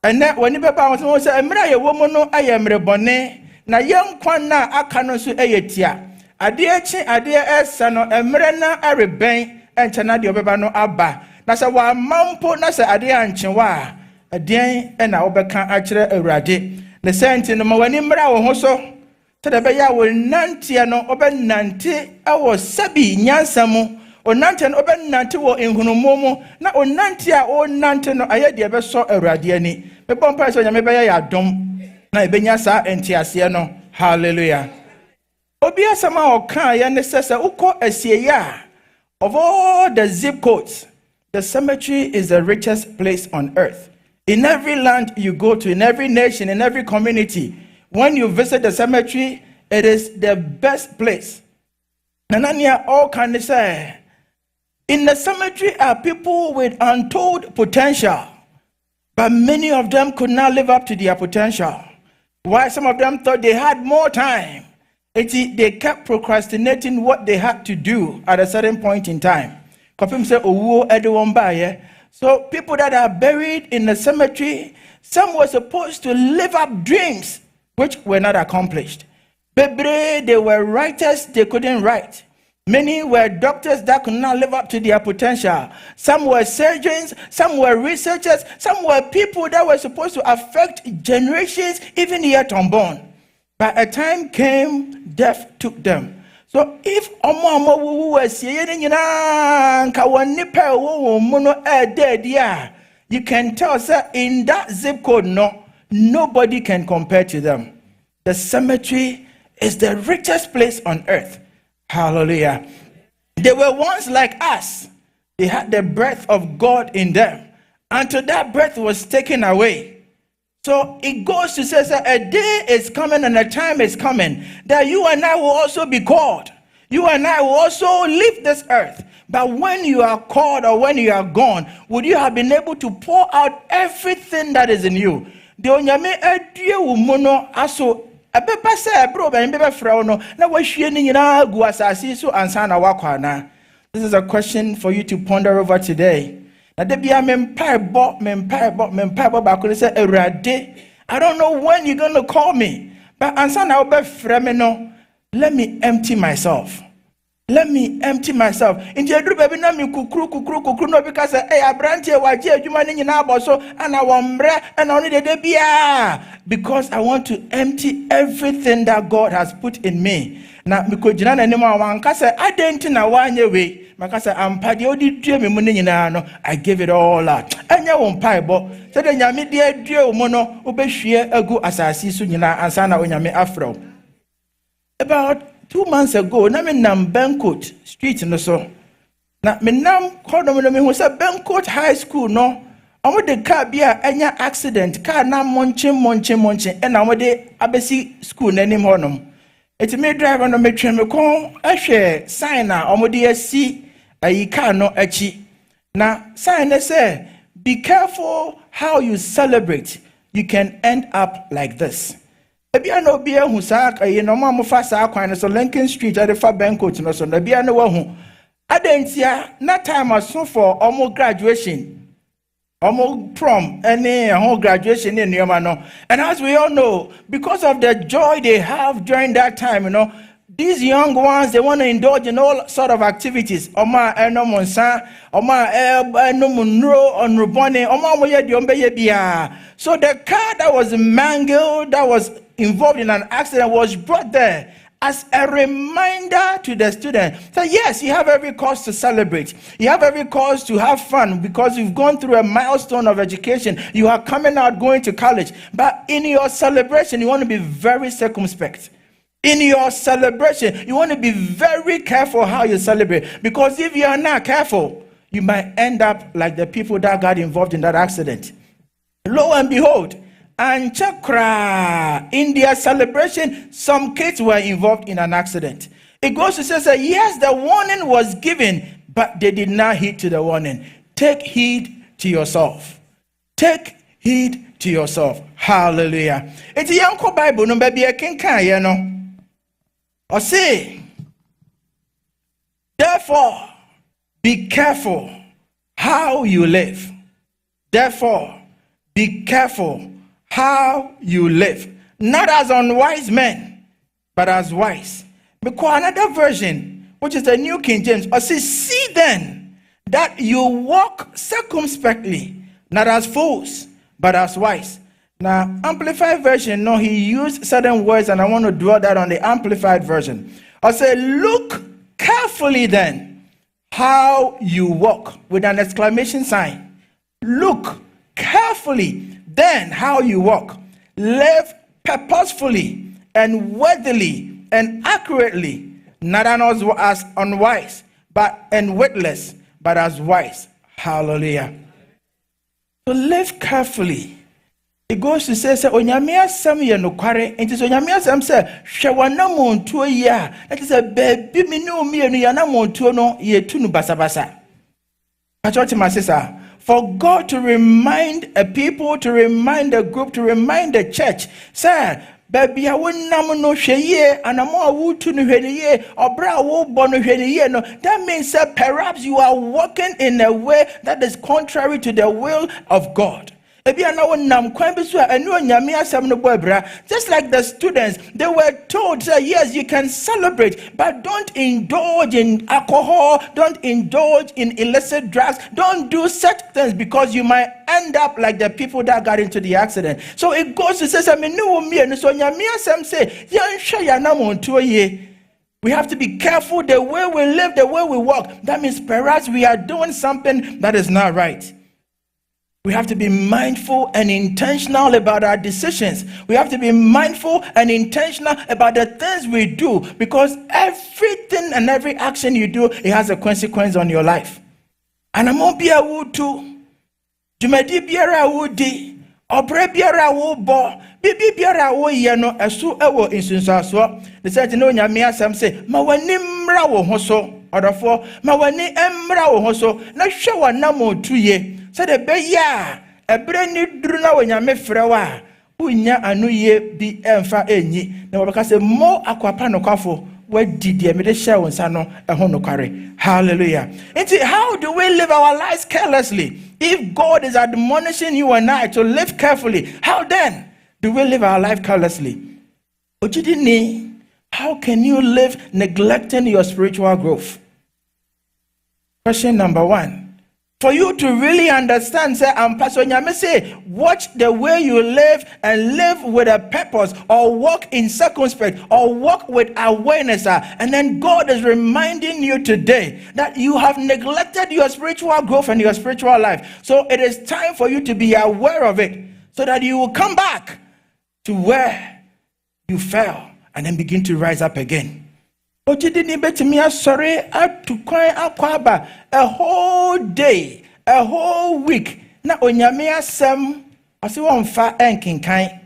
and that when you be bound, say, I'm woman, no, I am rebonne. Now, young Kwana, I cannot say, Ayetia. Adia Sano, Emrena, a rebane, and Chanadio Bebano Abba. Nasa wa mampo, Nasa Adia and Chinwa, a day, and I overcome actually a radi. The saint in the Mawanimra or Hoso, to the Baya will Nantiano, Oben Nanti, our Sabi, Nyansamu, or Nantan Oben Nanti or in Hunumomo, not on Nantia or Nantan, I had ever saw a radiani. The bumpers on Yamabaya dom, Naibenyasa and Tiasiano. Hallelujah. Obia sama oka ya necessary uko esieya. Of all the zip codes, the cemetery is the richest place on earth. In every land you go to, in every nation, in every community, when you visit the cemetery, it is the best place. Nanania all can say, in the cemetery are people with untold potential, but many of them could not live up to their potential. Why some of them thought they had more time. They kept procrastinating what they had to do at a certain point in time. So people that are buried in the cemetery, some were supposed to live up dreams which were not accomplished. They were writers, they couldn't write. Many were doctors that could not live up to their potential. Some were surgeons, some were researchers, some were people that were supposed to affect generations, even yet unborn. But a time came, death took them. So if you can tell, sir, in that zip code, no, nobody can compare to them. The cemetery is the richest place on earth. Hallelujah. They were once like us. They had the breath of God in them. Until that breath was taken away. So it goes to say that a day is coming and a time is coming that you and I will also be called. You and I will also leave this earth. But when you are called or when you are gone, would you have been able to pour out everything that is in you? The onyame adie wo mu no aso Ebeba se bro ben bebe frɛ no na wahwie ni nyina gu asase so ansa na wakwana. This is a question for you to ponder over today. Na de bia mempaibo ba ko say Awurade, I don't know when you're going to call me, but ansa na obe frɛ me no, let me empty myself. Let me empty myself. Inti edru baby na mi kukru no because hey abrante waje adwuma ni nyina aboso ana wombre and only de bia because I want to empty everything that God has put in me. Na mi ko gina na nim awanka say adenti na wanye we maka say ampa de odi due me mu ni nyina no I give it all out. Anya wo mpaibo say de nyame de adue mu no obehwie agu asase so nyina ansa na onyame afro. About 2 months ago, na me nam Bancourt Street no so. Na me nam kodom no me hu say Bancourt High School no. Omo de car bia anya accident, car na monche e na omo de abesi school nanim honom. Eti me driver no me twen me kon ahwe sign na omo de asi ayi car no achi. Na sign na say be careful how you celebrate. You can end up like this. Ebia no bia hu sa ayi no ma mo fa sa kwan so Lincoln Street at the fa Bancourt no so na bia no wa hu adentia na time aso for omo graduation omo prom any whole graduation in no. And as we all know, because of the joy they have during that time, you know, these young ones, they want to indulge in all sort of activities. Oma eno monsa, oma eno munro onrubone, oma moye diombe bia. So the car that was mangled, that was involved in an accident, was brought there as a reminder to the student. So yes, you have every cause to celebrate. You have every cause to have fun because you've gone through a milestone of education. You are coming out, going to college. But in your celebration, you want to be very circumspect. In your celebration, you want to be very careful how you celebrate. Because if you are not careful, you might end up like the people that got involved in that accident. Lo and behold, and chakra, in their celebration, some kids were involved in an accident. It goes to say, yes, the warning was given, but they did not heed to the warning. Take heed to yourself. Take heed to yourself. Hallelujah. It's a young Bible, no baby, I can't, no. Or say, therefore, be careful how you live. Therefore, be careful how you live. Not as unwise men, but as wise. Because another version, which is the New King James, or say, see then that you walk circumspectly, not as fools, but as wise. Now, Amplified version, no, he used certain words, and I want to draw that on the Amplified version. I say, look carefully then how you walk, with an exclamation sign. Look carefully then how you walk. Live purposefully and worthily and accurately, not as unwise, but and witless, but as wise. Hallelujah. So live carefully. It goes to say, Onyame asem ye nokware. Enti so Onyame asem say, hwe wanamontuo ye a. That is a baby me no mienu ya namontuo no ye tu no basabasa. Achoti my sister, for God to remind a people, to remind a group, to remind the church, say, baby a wonam no hwe ye, anamo a wutu no hwe ye, obra wo bo no hwe ye no. That means that perhaps you are walking in a way that is contrary to the will of God. Just like the students, they were told, yes, you can celebrate, but don't indulge in alcohol, don't indulge in illicit drugs, don't do such things because you might end up like the people that got into the accident. So it goes to say, we have to be careful the way we live, the way we walk. That means perhaps we are doing something that is not right. We have to be mindful and intentional about our decisions. We have to be mindful and intentional about the things we do, because everything and every action you do, it has a consequence on your life. And I'm going to be a wood too. Jumedi biara woodi, obre biara wo bo, bibi biara wo ye no esu ewo insunsaso. They said no nyame asem say, ma wani mra wo ho so, odofo, ma wani emra wo ho so, na hwe wanam otuye. Said the beya, a brand new druna when you frɛ wa unya anuye bi emfa enyi na wabeka se mo akwapa no kwafo wadi de me de share won sa no eho no kware. Hallelujah. How do we live our lives carelessly? If God is admonishing you and I to live carefully, how then do we live our life carelessly? Ojidini, how can you live neglecting your spiritual growth? Question number 1. For you to really understand, say, Pastor Nyame say, watch the way you live and live with a purpose, or walk in circumspect, or walk with awareness. And then God is reminding you today that you have neglected your spiritual growth and your spiritual life. So it is time for you to be aware of it, so that you will come back to where you fell and then begin to rise up again. Sorry, to cry akwaba a whole day, a whole week. Na onyame asem ase won fa enkinkan.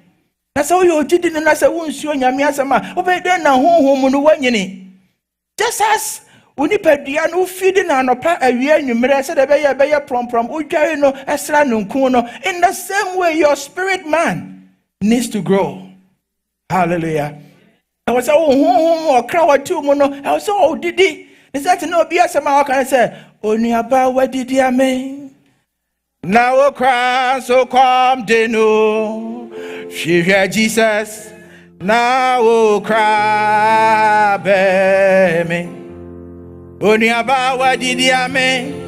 Na se wo didin na se wonsu onyame asem a obede na honhom no wanyini. Just as unipadua no feed na anopa awie anwumere se de be prom udware no esra no nku no, in the same way your spirit man needs to grow. Hallelujah. I was or crowd two mono. I was so did he? Is that no be as a man can say, only about what did he mean? Now cry so come de no. She hear Jesus. Now cry baby. Only about what did he mean?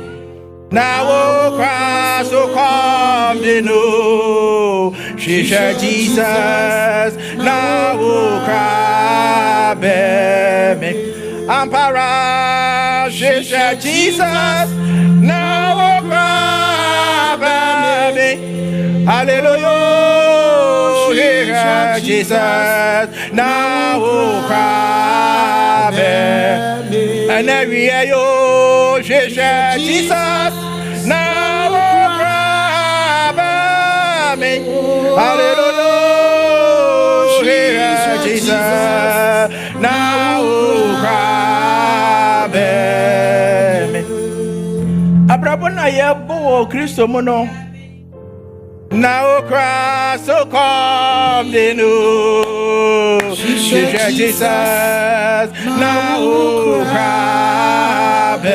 Now cry so come de no. She hear Jesus. Now cry baby. Ampara, she said Jesus, now cry baby. Hallelujah, she said Jesus, now cry baby. And every year, she said Jesus, now cry baby. Hallelujah, she said Jesus, now Abrabona yebo Kristo mono na okra so come de no Jesus na okra be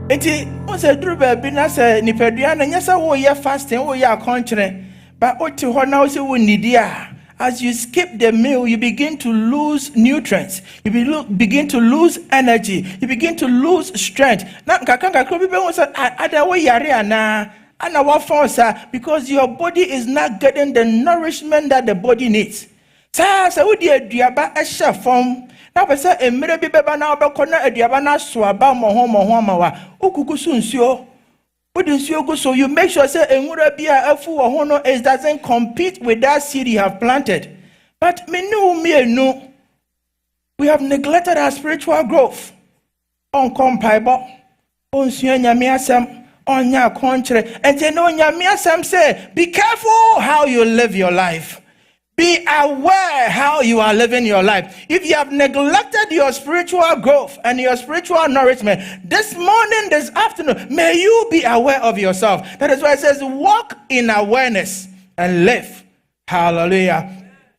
enti on se duru ba bi na se nipadua na nyasa wo ye fasting wo ye akonkyere ba oti ho na wo se wo nidi a. As you skip the meal, you begin to lose nutrients. You begin to lose energy. You begin to lose strength. Because your body is not getting the nourishment that the body needs. Now, person, a mirror be beba now, but corner a diabana swaba mohoma. So you make sure say it doesn't compete with that seed you have planted. But we have neglected our spiritual growth. On compaibo, on nyamiasam, on ya contrary, and then on nyamiasam say, be careful how you live your life. Be aware how you are living your life. If you have neglected your spiritual growth and your spiritual nourishment, this morning, this afternoon, may you be aware of yourself. That is why it says, walk in awareness and live, hallelujah,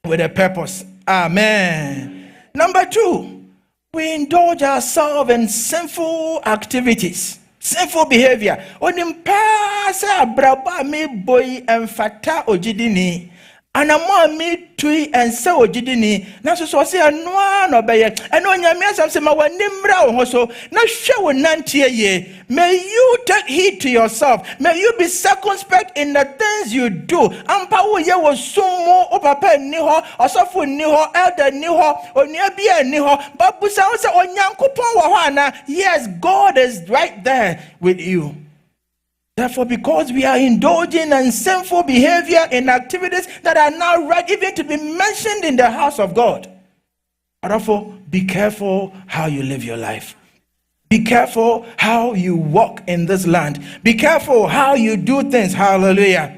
with a purpose. Amen. Number 2, we indulge ourselves in sinful activities, sinful behavior. Onimpasa braba me boy and fata ojidini. And a more me tree and so didn't now so say a no obey and on your mess and say my nimbra also not show nanti ye. May you take heed to yourself. May you be circumspect in the things you do. Ampa ye was sumo o papa niho or suffer niho elder niho or near be a niho but busa say on yankupon. Yes, God is right there with you. Therefore, because we are indulging in sinful behavior in activities that are not right even to be mentioned in the house of God. Therefore, be careful how you live your life. Be careful how you walk in this land. Be careful how you do things. Hallelujah.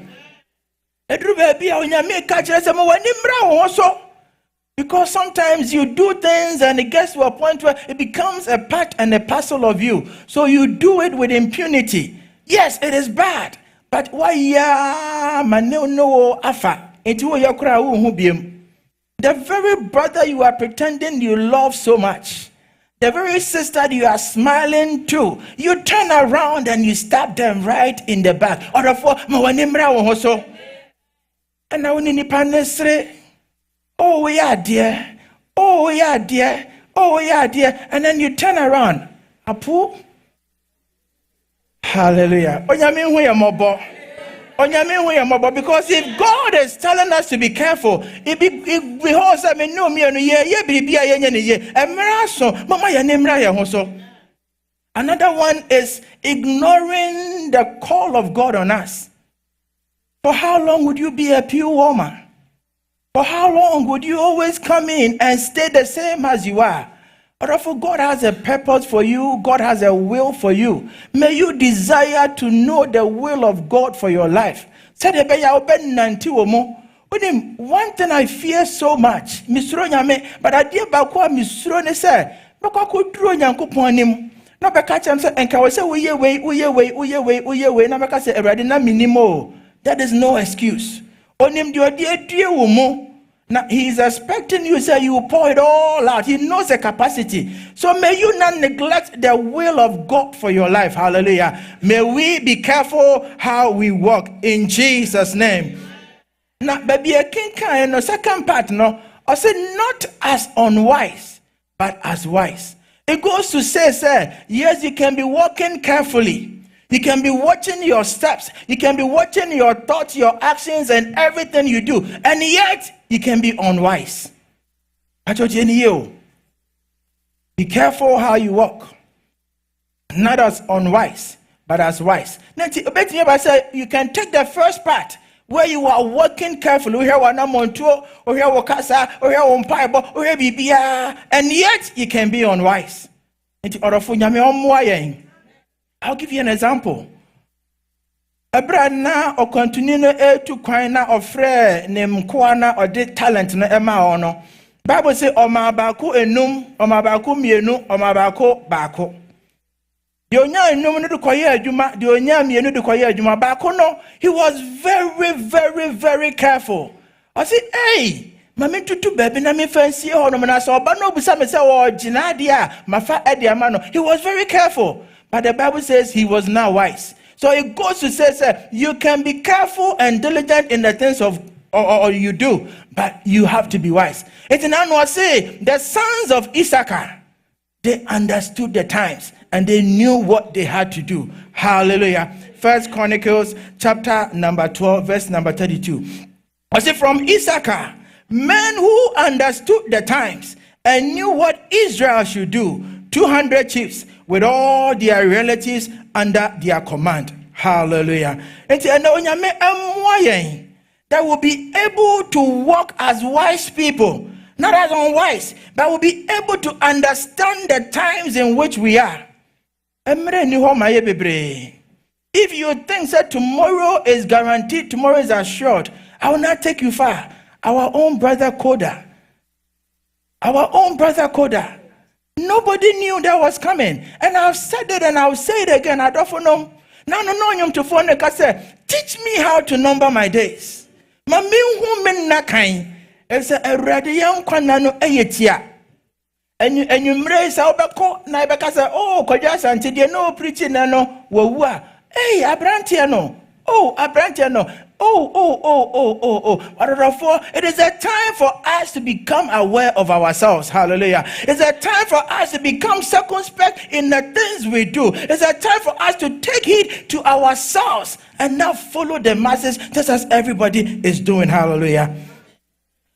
Because sometimes you do things and it gets to a point where it becomes a part and a parcel of you. So you do it with impunity. Yes, it is bad, But why ya no afa into your crowd who be the very brother you are pretending you love so much, the very sister you are smiling to, you turn around and you stab them right in the back. Or for Mawanimra also. And now in the oh yeah dear, oh yeah dear, oh yeah dear, and then you turn around. Apu. Hallelujah. Because if God is telling us to be careful, another one is ignoring the call of God on us. For how long would you be a pure woman? For how long would you always come in and stay the same as you are? Therefore, God has a purpose for you. God has a will for you. May you desire to know the will of God for your life. One thing I fear so much, but I dear Bakwa Misro ne say, Bako draw Yankoponim. No Bakacham said, and can say, that is no excuse. Onim dear woman. Now he is expecting you say you pour it all out. He knows the capacity. So may you not neglect the will of God for your life. Hallelujah. May we be careful how we walk in Jesus' name. Now, baby, a king kind no second part no. I said not as unwise, but as wise. It goes to say, yes, you can be walking carefully. You can be watching your steps. You can be watching your thoughts, your actions, and everything you do. And yet, you can be unwise. Be careful how you walk. Not as unwise, but as wise. You can take the first part where you are walking carefully. And yet, you can be unwise. I'll give you an example. Abrana or continue to quina or frere name kwana or did talent na ema ono. Bible say o mabako enum, o mabako mienu, o mabako bako. The onya enum no de koye adwuma, the onya mienu de koye adwuma bako no. He was very, very, very careful. I say, hey, mami tutu baby na me fancy ho no na so oba no busa me say o gina dia mafa e dia ma no. He was very careful. But the Bible says he was not wise. So it goes to say, you can be careful and diligent in the things of or you do, but you have to be wise. It's an annual say the sons of Issachar, they understood the times and they knew what they had to do. Hallelujah. First Chronicles chapter number 12, verse number 32. I say from Issachar, men who understood the times and knew what Israel should do, 200 chiefs with all their relatives under their command. Hallelujah. That will be able to walk as wise people, not as unwise, but will be able to understand the times in which we are. If you think that tomorrow is guaranteed, tomorrow is assured, I will not take you far. Our own brother Koda. Nobody knew that was coming. And I've said it and I'll say it again. I don't know. No, you to phone the say, teach me how to number my days. Mami woman na kain. It's a radiant kwanano eyetia. And you mrace out bako na beka say, oh, Kwadwo Asante de no preaching na no wawua. Hey, Abrantiano. Oh, Abrantiano. Oh. Therefore, it is a time for us to become aware of ourselves. Hallelujah. It's a time for us to become circumspect in the things we do. It's a time for us to take heed to ourselves and not follow the masses just as everybody is doing. Hallelujah.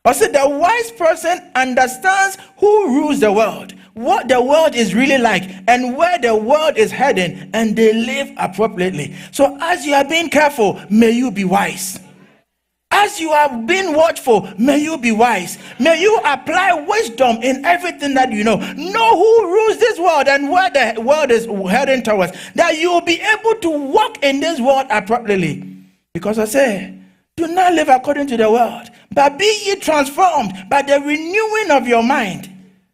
Also, the wise person understands who rules the world, what the world is really like, and where the world is heading, and they live appropriately. So as you are being careful, may you be wise. As you are being watchful, may you be wise. May you apply wisdom in everything that you know. Know who rules this world and where the world is heading towards, that you will be able to walk in this world appropriately. Because I say, do not live according to the world, but be ye transformed by the renewing of your mind.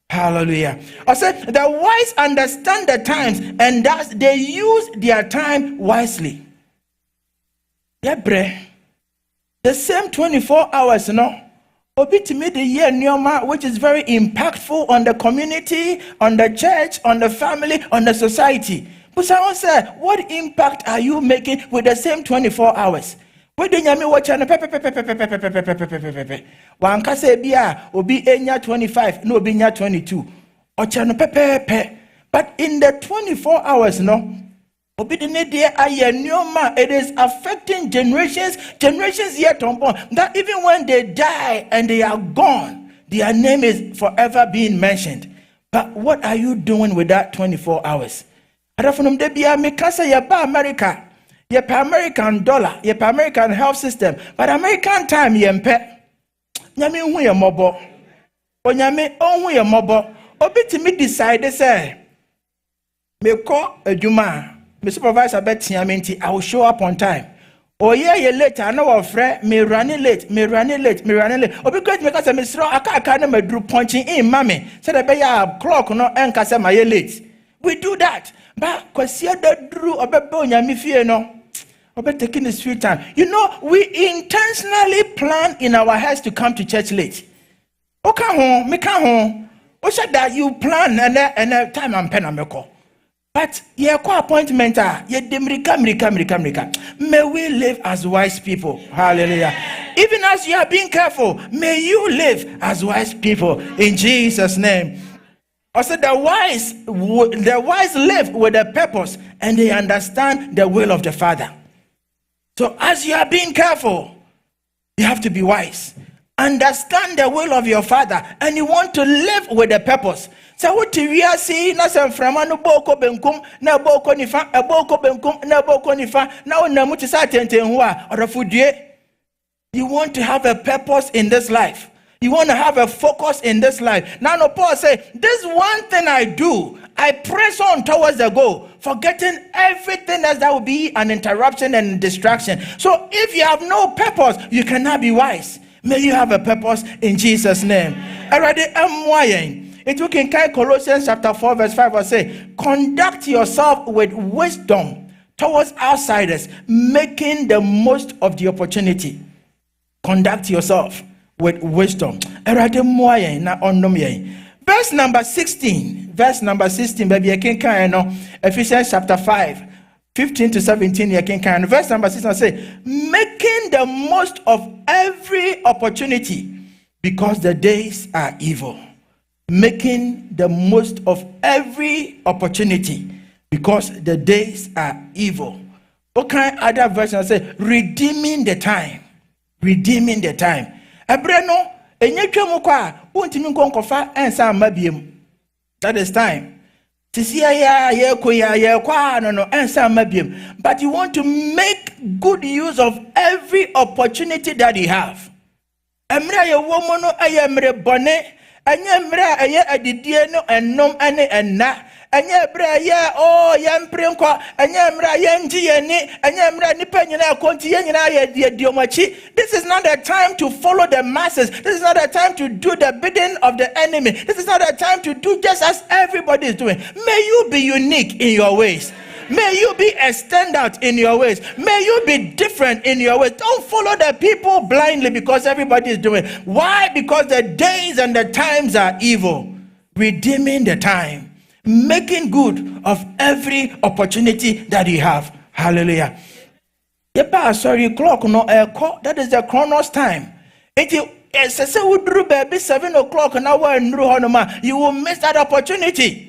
Hallelujah. I said the wise understand the times and thus they use their time wisely. Yebre. The same 24 hours, no. Obi to me the year Nyoma, which is very impactful on the community, on the church, on the family, on the society. But someone said, what impact are you making with the same 24 hours? What do you watch on the one can say, Bia, obi enya 25, no be nya 22. But in the 24 hours, no. It is affecting generations yet unborn. That even when they die and they are gone, their name is forever being mentioned. But what are you doing with that 24 hours? America, you pay American dollar, you pay American health system, but American time you pay. Nyame hu ye mobo. Onyame onhu ye mobo. Obi timi decide say me ko adwuma. My supervisor bet Tiamenti, I will show up on time. Oh yeah, you late. I know of friend. Me running late. Oh, because I'm slow. I can't me do punching in, mommy. Said I be clock no enkase my late. We do that, but cause you the drew obebonya mi fie no. Obe taking the sweet time. You know, we intentionally plan in our heads to come to church late. Okay, home, me come home. Oh, said that you plan and time and pen and me call. But ye appointment may we live as wise people. Hallelujah. Even as you are being careful, may you live as wise people in Jesus' name. Also, the wise live with a purpose and they understand the will of the Father. So as you are being careful, you have to be wise. Understand the will of your Father and you want to live with a purpose. So what we are seeing na sem frama no boko benkum na boko nifa boko benkum na boko nifa na ona muti sa tenten ho a orafudie. You want to have a purpose in this life. You want to have a focus in this life. Now no Paul say, this one thing I do, I press on towards the goal, forgetting everything else that will be an interruption and distraction. So if you have no purpose, you cannot be wise. May you have a purpose in Jesus' name. Already it took in Colossians chapter 4 verse 5 will say, conduct yourself with wisdom towards outsiders, making the most of the opportunity. Conduct yourself with wisdom. Verse number 16, baby, Ephesians chapter 5, 15 to 17, verse number 16 say, making the most of every opportunity because the days are evil. Making the most of every opportunity because the days are evil. What kind of other version say? Redeeming the time. Redeeming the time. Ebreno, enyetwa mu kwa, untimi nkonkofa ensa mabiem. That is time. But you want to make good use of every opportunity that you have. Emra ye womono ayemre bone. Anya mra aye adidie no ennom ane enna anya bra ye o yempre nkwa anya mra ye nji ye ni anya mra nipa nyina akonti ye nyina ye diomachi. This is not the time to follow the masses. This is not the time to do the bidding of the enemy. This is not the time to do just as everybody is doing. May you be unique in your ways. May you be a standout in your ways. May you be different in your ways. Don't follow the people blindly because everybody is doing. Why? Because the days and the times are evil. Redeeming the time. Making good of every opportunity that you have. Hallelujah. Sorry, clock no clock. That is the chronos time. It is 7 o'clock now. You will miss that opportunity.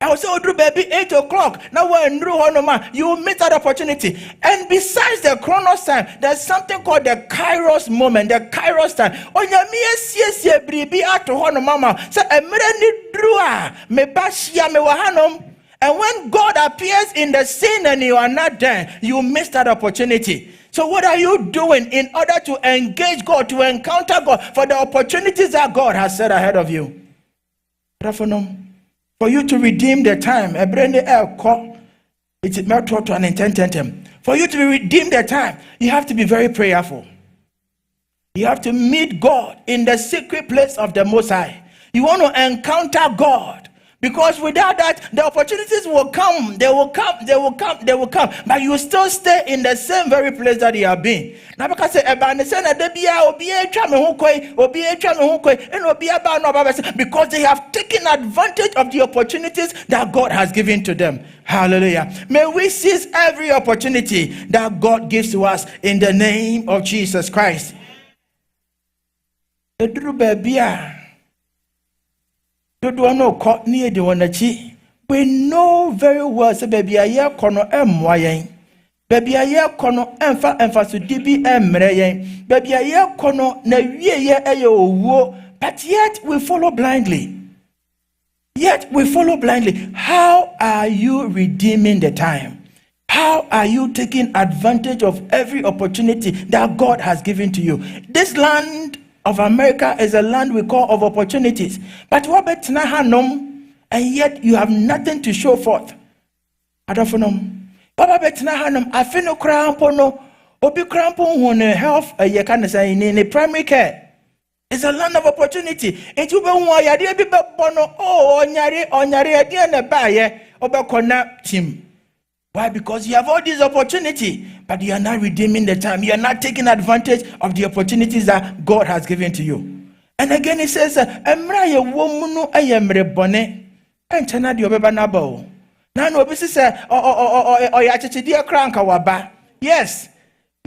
I will say, baby, 8 o'clock. Now we're in Ruhonoma. You will miss that opportunity. And besides the chronos time, there's something called the kairos moment, the kairos time. And when God appears in the scene and you are not there, you miss that opportunity. So what are you doing in order to engage God, to encounter God for the opportunities that God has set ahead of you? For you to redeem the time, for you to redeem the time, you have to be very prayerful. You have to meet God in the secret place of the Most High. You want to encounter God Because without that, the opportunities will come, they will come. But you still stay in the same very place that you have been. Now, because because they have taken advantage of the opportunities that God has given to them. Hallelujah. May we seize every opportunity that God gives to us in the name of Jesus Christ. We know very well say baby aye kono emwa yen baby aye kono emfa so dibi emre yen baby aye kono na wie ye eye owuo, but yet we follow blindly. How are you redeeming the time? How are you taking advantage of every opportunity that God has given to you? This land of America is a land we call of opportunities. But what about Hanom? And yet you have nothing to show forth. Adafonum. Baba betina Hanom, I feel no crampo no. Obi crampo won health a can say in primary care. It's a land of opportunity. It will be one idea be bono onyari idea na baye obekona team. Why? Because you have all these opportunity, but you are not redeeming the time. You are not taking advantage of the opportunities that God has given to you. And again, it says, "Emra ye womunu ayemre bone, enchana di obeba nabo." Now, no, this is ya chichidi kranka waba. Yes,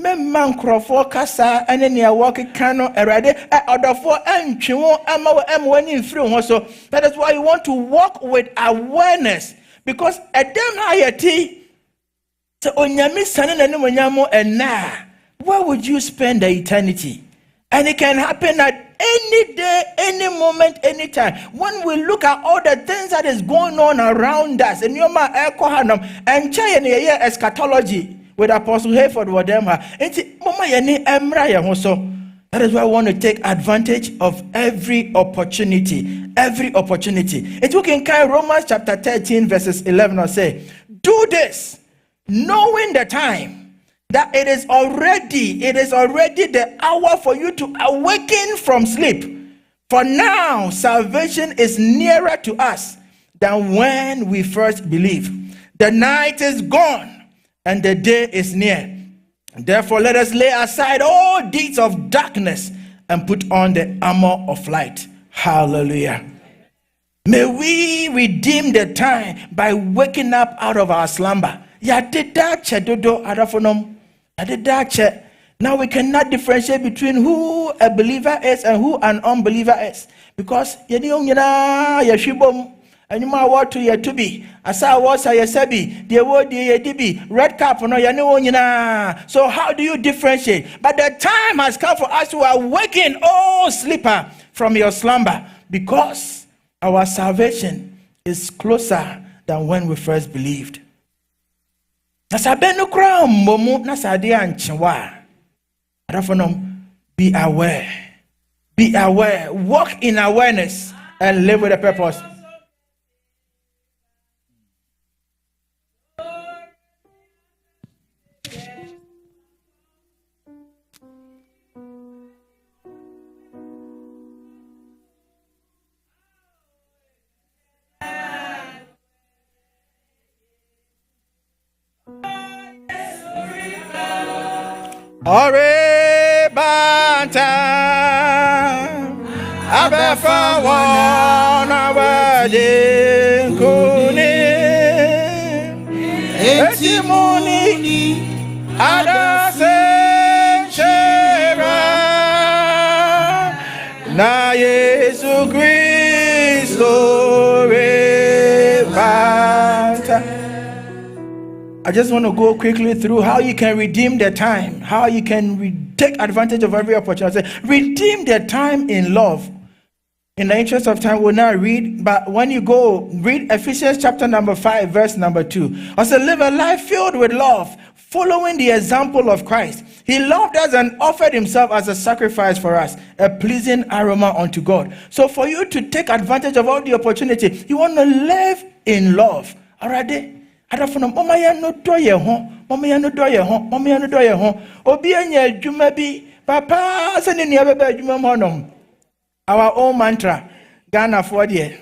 me man crofo kasa ene ni awoke kano erade odofo entwewo ama emwani free ho so. That is why you want to walk with awareness, because at them hayati. So where would you spend the eternity? And it can happen at any day, any moment, any time. When we look at all the things that is going on around us, and and eschatology with Apostle Hayford that is why I want to take advantage of every opportunity. Every opportunity. It you can carry Romans chapter 13 verses 11 or say, do this, knowing the time that it is already the hour for you to awaken from sleep. For now, salvation is nearer to us than when we first believed. The night is gone and the day is near. Therefore, let us lay aside all deeds of darkness and put on the armor of light. Hallelujah. May we redeem the time by waking up out of our slumber. Now we cannot differentiate between who a believer is and who an unbeliever is. Because and you might want to yet to be. As I was a sebi, the word the red cap no ya. So how do you differentiate? But the time has come for us to awaken, oh sleeper, from your slumber, because our salvation is closer than when we first believed. Be aware. Be aware. Walk in awareness and live with a purpose. Ore banta abefa wana wade kuni etimoni adase chera na Yesu Christo re banta. I just want to go quickly through how you can redeem the time, how you can take advantage of every opportunity. Redeem the time in love. In the interest of time, we'll not read, but when you go, read Ephesians chapter number 5, verse number 2. I said, live a life filled with love, following the example of Christ. He loved us and offered himself as a sacrifice for us, a pleasing aroma unto God. So for you to take advantage of all the opportunity, you want to live in love. Alright? Mama ya no doye ho, mama ya no doye ho, mama ya no doye ho. Obi anya adwuma bi, papa se ne nia beba adwuma mo nom. Our own mantra, Ghana for there.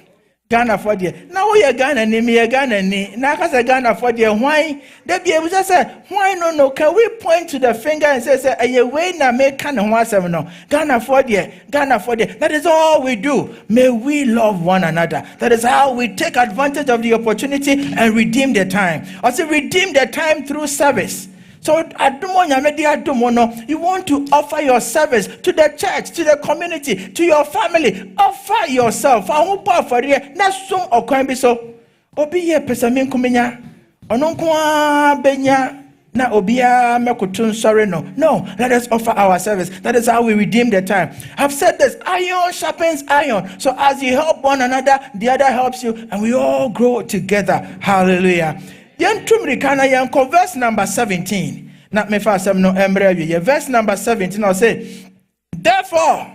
Ghana for dear. Now we are Ghana ni me Ghana ni. Na kasa Ghana for dear. Why? They be able to say why no? Can we point to the finger and say aye way na me can no? Ghana for dear. Ghana for dear. That is all we do. May we love one another. That is how we take advantage of the opportunity and redeem the time. Also redeem the time through service. So you want to offer your service to the church, to the community, to your family. Offer yourself. That's some or can be so. Obi ye pesamin kumenya. Ononkwa benya. Na obia mekutun sorry no. No, let us offer our service. That is how we redeem the time. I've said this, iron sharpens iron. So as you help one another, the other helps you, and we all grow together. Hallelujah. Verse number 17. Not me fast no verse number 17. I'll say, therefore,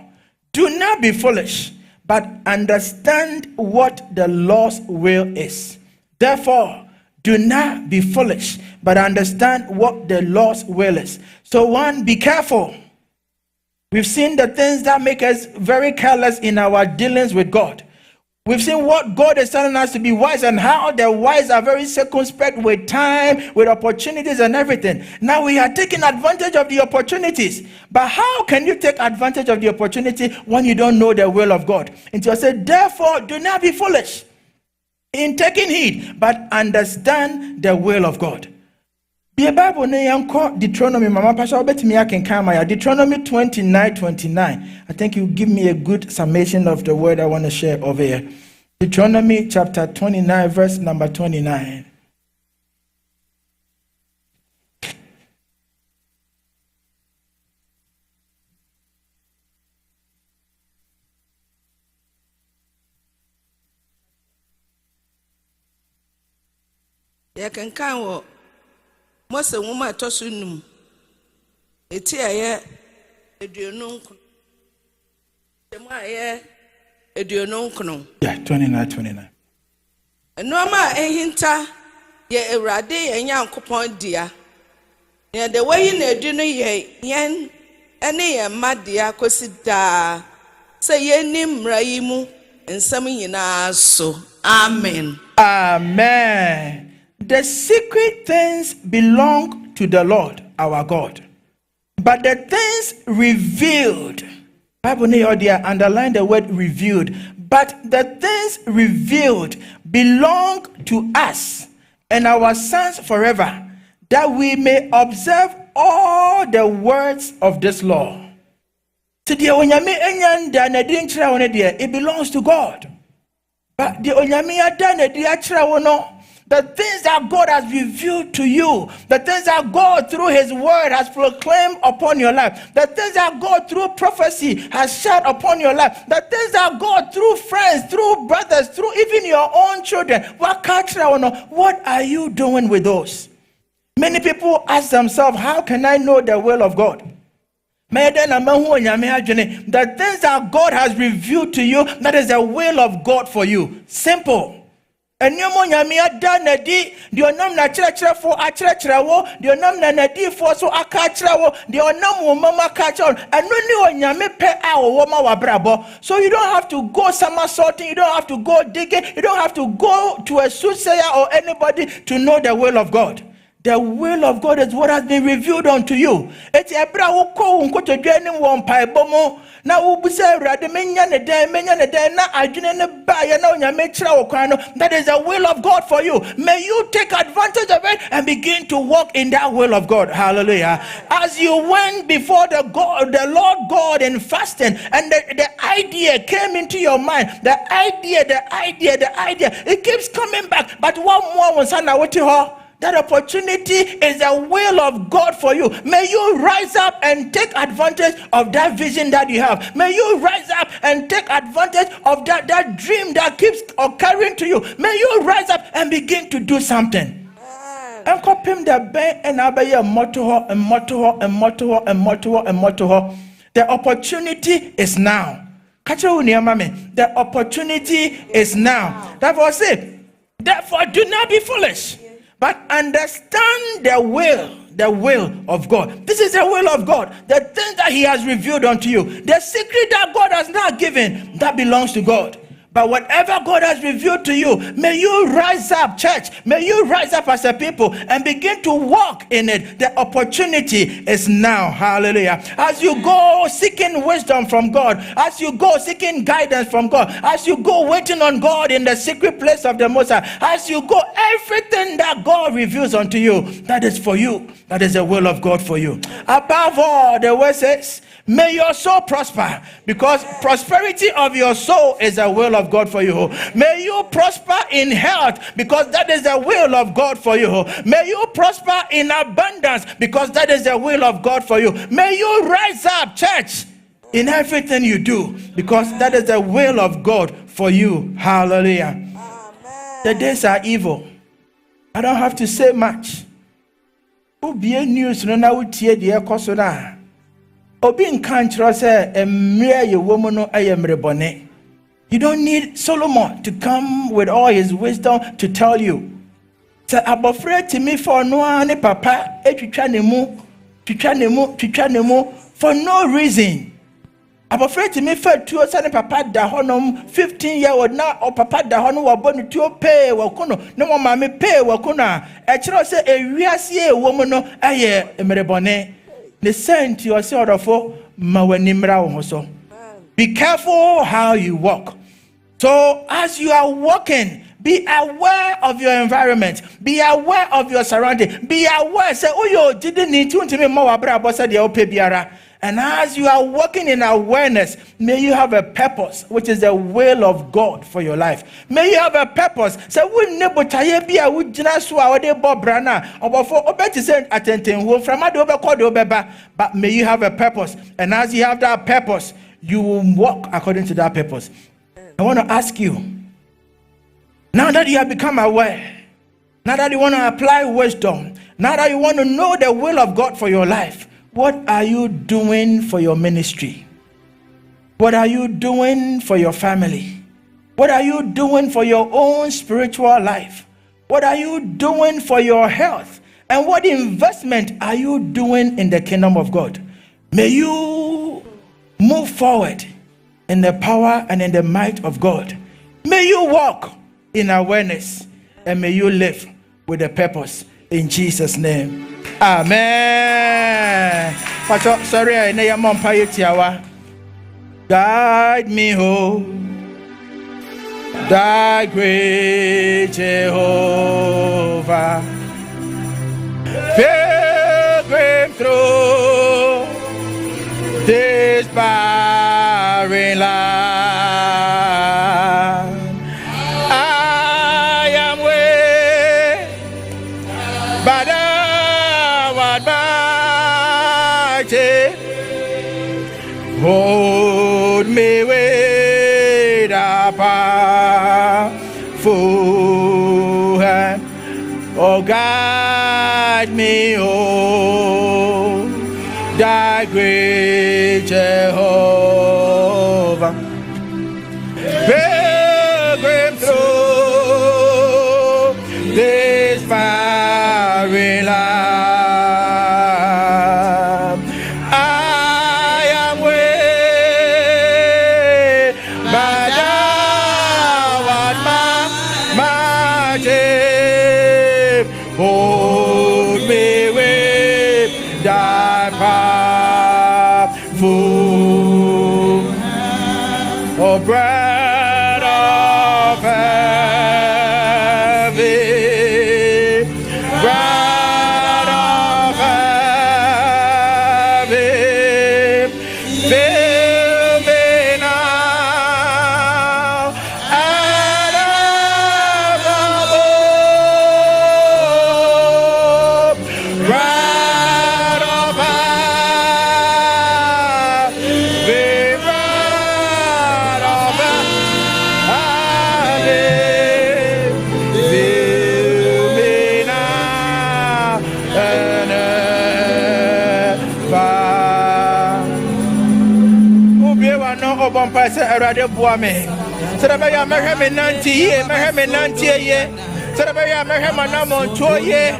do not be foolish, but understand what the Lord's will is. Therefore, do not be foolish, but understand what the Lord's will is. So one, be careful. We've seen the things that make us very careless in our dealings with God. We've seen what God is telling us to be wise and how the wise are very circumspect with time, with opportunities and everything. Now we are taking advantage of the opportunities. But how can you take advantage of the opportunity when you don't know the will of God? And so I said, therefore, do not be foolish in taking heed, but understand the will of God. The Bible Deuteronomy, Mama Pasha, Deuteronomy 29:29. I think you give me a good summation of the word I want to share over here. Deuteronomy chapter 29, verse number 29. Ya can count. Most a woman tosunum. Etia edionum. Edionum. Yeah, 29:29. And no ma ehinta ye erade enyan kopon dia. Ne the way in edino ye yen ene ye madia kosi da. Say ye nimra yi mu ensam nyina so. Amen. Amen. The secret things belong to the Lord, our God. But the things revealed, Bible there, underline the word revealed. But the things revealed belong to us and our sons forever, that we may observe all the words of this law. It belongs to God. But the things that God has revealed to you, the things that God through his word has proclaimed upon your life, the things that God through prophecy has shared upon your life, the things that God through friends, through brothers, through even your own children, what are you doing with those? Many people ask themselves, how can I know the will of God? The things that God has revealed to you, that is the will of God for you. Simple. And you nyamia danedi the onam na chere for a chere wo the onam na nadi for so aka chere wo the onam wo mama catch on and no ni onyame pe a wo ma wabrabo. So you don't have to go somersaulting, you don't have to go digging, you don't have to go to a soothsayer or anybody to know the will of God. The will of God is what has been revealed unto you. It's ebra wo ko unko to dwani wo mpaebomo na wo busa urade menya ne den na adwene ne ba ye na onyame kira wo kwan no. That is the will of God for you. May you take advantage of it and begin to walk in that will of God. Hallelujah. As you went before the Lord God in fasting, and the idea came into your mind, the idea, it keeps coming back. But one more was that opportunity is the will of God for you. May you rise up and take advantage of that vision that you have. May you rise up and take advantage of that dream that keeps occurring to you. May you rise up and begin to do something. And copy the bank and abaya motor. The opportunity is now. The opportunity is now. Therefore, say, therefore, do not be foolish, but understand the will of God. This is the will of God. The thing that he has revealed unto you. The secret that God has not given, that belongs to God. But whatever God has revealed to you, may you rise up, church. May you rise up as a people and begin to walk in it. The opportunity is now. Hallelujah. As you go seeking wisdom from God, as you go seeking guidance from God, as you go waiting on God in the secret place of the Most High, as you go, everything that God reveals unto you, that is for you. That is the will of God for you. Above all, the word says, may your soul prosper, because prosperity of your soul is the will of God for you. May you prosper in health, because that is the will of God for you. May you prosper in abundance, because that is the will of God for you. May you rise up, church, in everything you do, because that is the will of God for you. Hallelujah. Amen. The days are evil. I don't have to say much. Be news no na wotie de ekoso na obi nkan kiro say emre ye woman no ayemre bone. You don't need Solomon to come with all his wisdom to tell you. Say abofre timi for no ani papa etwitwa ne mu for no reason. Abofre timi fa tuo say ne papa da honom 15 year old na o papa da hono wo bonu tuo pay wo kono ne mo mame pay wo kono a kiro say ewiase e wo mu no aye emerebone ne sent you say odofo ma wanimra wo so. Be careful how you walk. So as you are walking, be aware of your environment. Be aware of your surrounding. Be aware. Say, oh, you didn't need to me more about the ope biara. And as you are walking in awareness, may you have a purpose, which is the will of God for your life. May you have a purpose. So we never tire be a would just swallow the Bob Brana or for obeti send attending who from a dobe called obeba. But may you have a purpose. And as you have that purpose, you will walk according to that purpose. I want to ask you, now that you have become aware, now that you want to apply wisdom, now that you want to know the will of God for your life, what are you doing for your ministry? What are you doing for your family? What are you doing for your own spiritual life? What are you doing for your health? And what investment are you doing in the kingdom of God? May you move forward in the power and in the might of God. May you walk in awareness, and may you live with a purpose in Jesus' name. Amen. Sorry, I know mom tiawa. Guide me home, thy great Jehovah. Pilgrim through this barren land, I am weak, but thou art mighty. Hold me with a powerful hand, oh, guide me home, thy great Jehovah. Pilgrim through this barren land, I am weak, but thou art mighty. Hold me with thy powerful, oh, bread of heaven, bread of heaven, fill me now and evermore. Bread of heaven, bread of heaven, fill me now and ever. Ubiewa no obompa se erade boa me. Se da ya mehwe me nanti ye, mehwe me nanti ye. Se da ya mehwe manamo nto ye.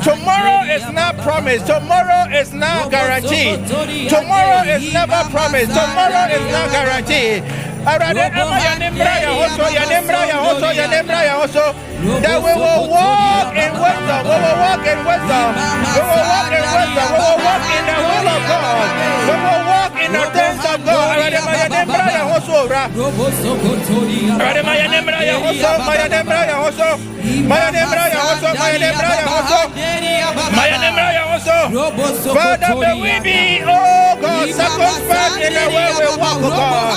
Tomorrow is not promised. Tomorrow is not guaranteed. Tomorrow is never promised. Tomorrow is not guaranteed. Arade ema yanimra ya hoso yanimra ya hoso yanimra ya hoso. That we will walk in wisdom. We will walk in wisdom. We will walk in wisdom. We will walk in the will of God. We will walk in the things of God. Arade ema yanimra ya hoso ra. Arade ema yanimra ya hoso. Mayanimra ya hoso. Mayanimra ya hoso. Mayanimra ya hoso. Mayanimra ya hoso. Father, may we be, oh God, circumspect in the way we walk, oh God.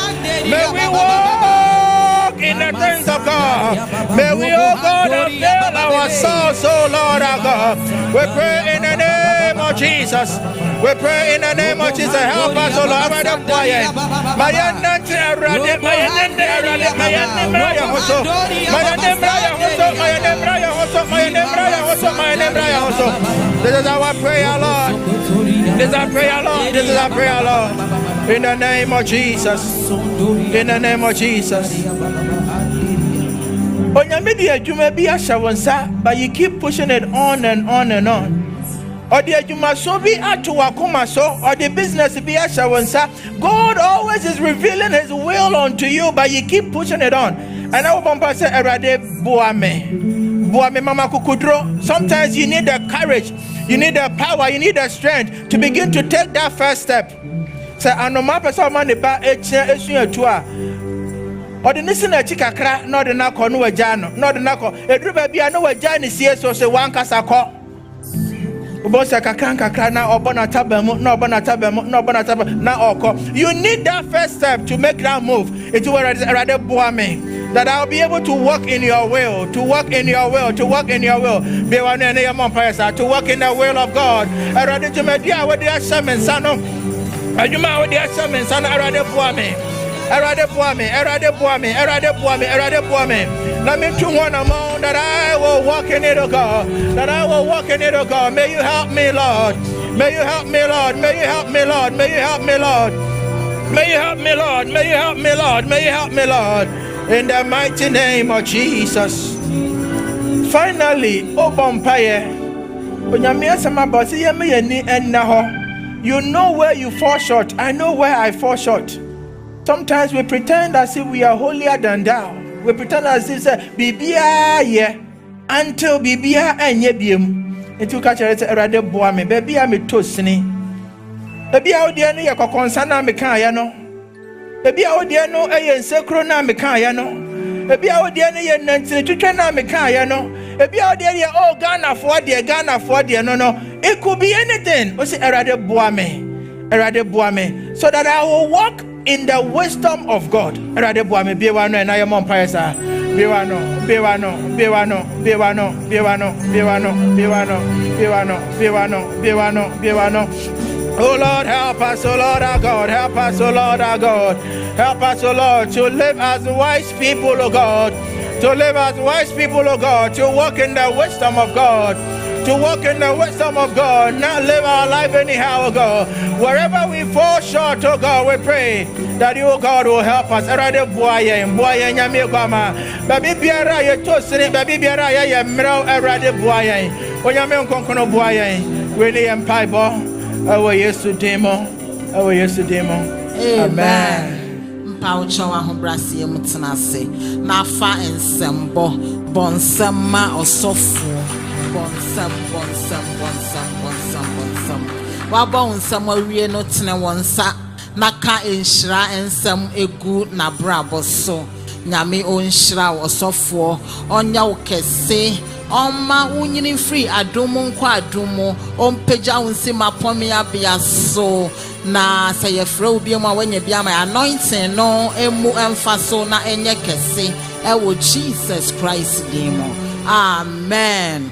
May we walk in the things of God. May we, oh God, avail our souls, oh Lord our God. We pray in the name of Jesus. We pray in the name of Jesus. Help us, oh Lord. This is our prayer, Lord. This is our prayer, Lord. This is our prayer, Lord. In the name of Jesus. In the name of Jesus. But you keep pushing it on and on and on. Or the edumaso be at to wakumaso, or the business be a shawansa. God always is revealing his will unto you, but you keep pushing it on. And I will say, Erade Buame Mama Kukudro. Sometimes you need the courage, you need the power, you need the strength to begin to take that first step. Say, Anoma Pesomani ba esu tua. Or the listen a chikakra, not the nako no jano, not the nako. A dribble be a no jani so say one casako. You need that first step to make that move. It's rather booming. That I'll be able to walk in your will, to walk in your will, to walk in your will. To walk in the will of God. I rather to make the way they are shaman son. I do my way shaman son. I rather booming. Let me to one among that I will walk in it, oh God. That I will walk in it, oh God. May you help me, Lord. May you help me, Lord. May you help me, Lord. May you help me, Lord. May you help me, Lord. May you help me, Lord. May you help me, Lord. In the mighty name of Jesus. Finally, you know where you fall short. I know where I fall short. Sometimes we pretend as if we are holier than thou. We pretend as if Bibia ye until Bibia and Yebium. It took a charity rather boame, baby. I'm a tosini. Baby out there no yakonsana mekayano. Baby out there no a secrona mekayano. Baby out there no nancy to trana mekayano. Baby out there oh Ghana for dear no. It could be anything. Was it a rather boame? So that I will walk in the wisdom of God. Bewano and I am on Paisa. Bewano. Oh Lord, help us, oh Lord our God. Help us, oh Lord our God. Help us, oh Lord, to live as wise people, oh God. To live as wise people, oh God. To walk in the wisdom of God. To walk in the wisdom of God, not live our life anyhow, oh God. Wherever we fall short, oh God, we pray that you, oh God, will help us. Baby biara ye tosini, baby biara ye mrao erade buaye. Onyame nkonkono buaye. Wele empaibo. Awo Yesu demo. Amen. Paucho wa hobrasi mutenase. Na fa ensembo. Bonsema osofu. Bonsam. Wabon some we no tene wonsa naka enhira ensam egu na brabo so nyame onhira osofo onya wokese Oma unyini free adumu nkwa adumu ompeja unsi mapomi abia so na say frɛ obi mu a wenye bia my anointing no emu emfaso na enye kese ewo Jesus Christ demo. Amen.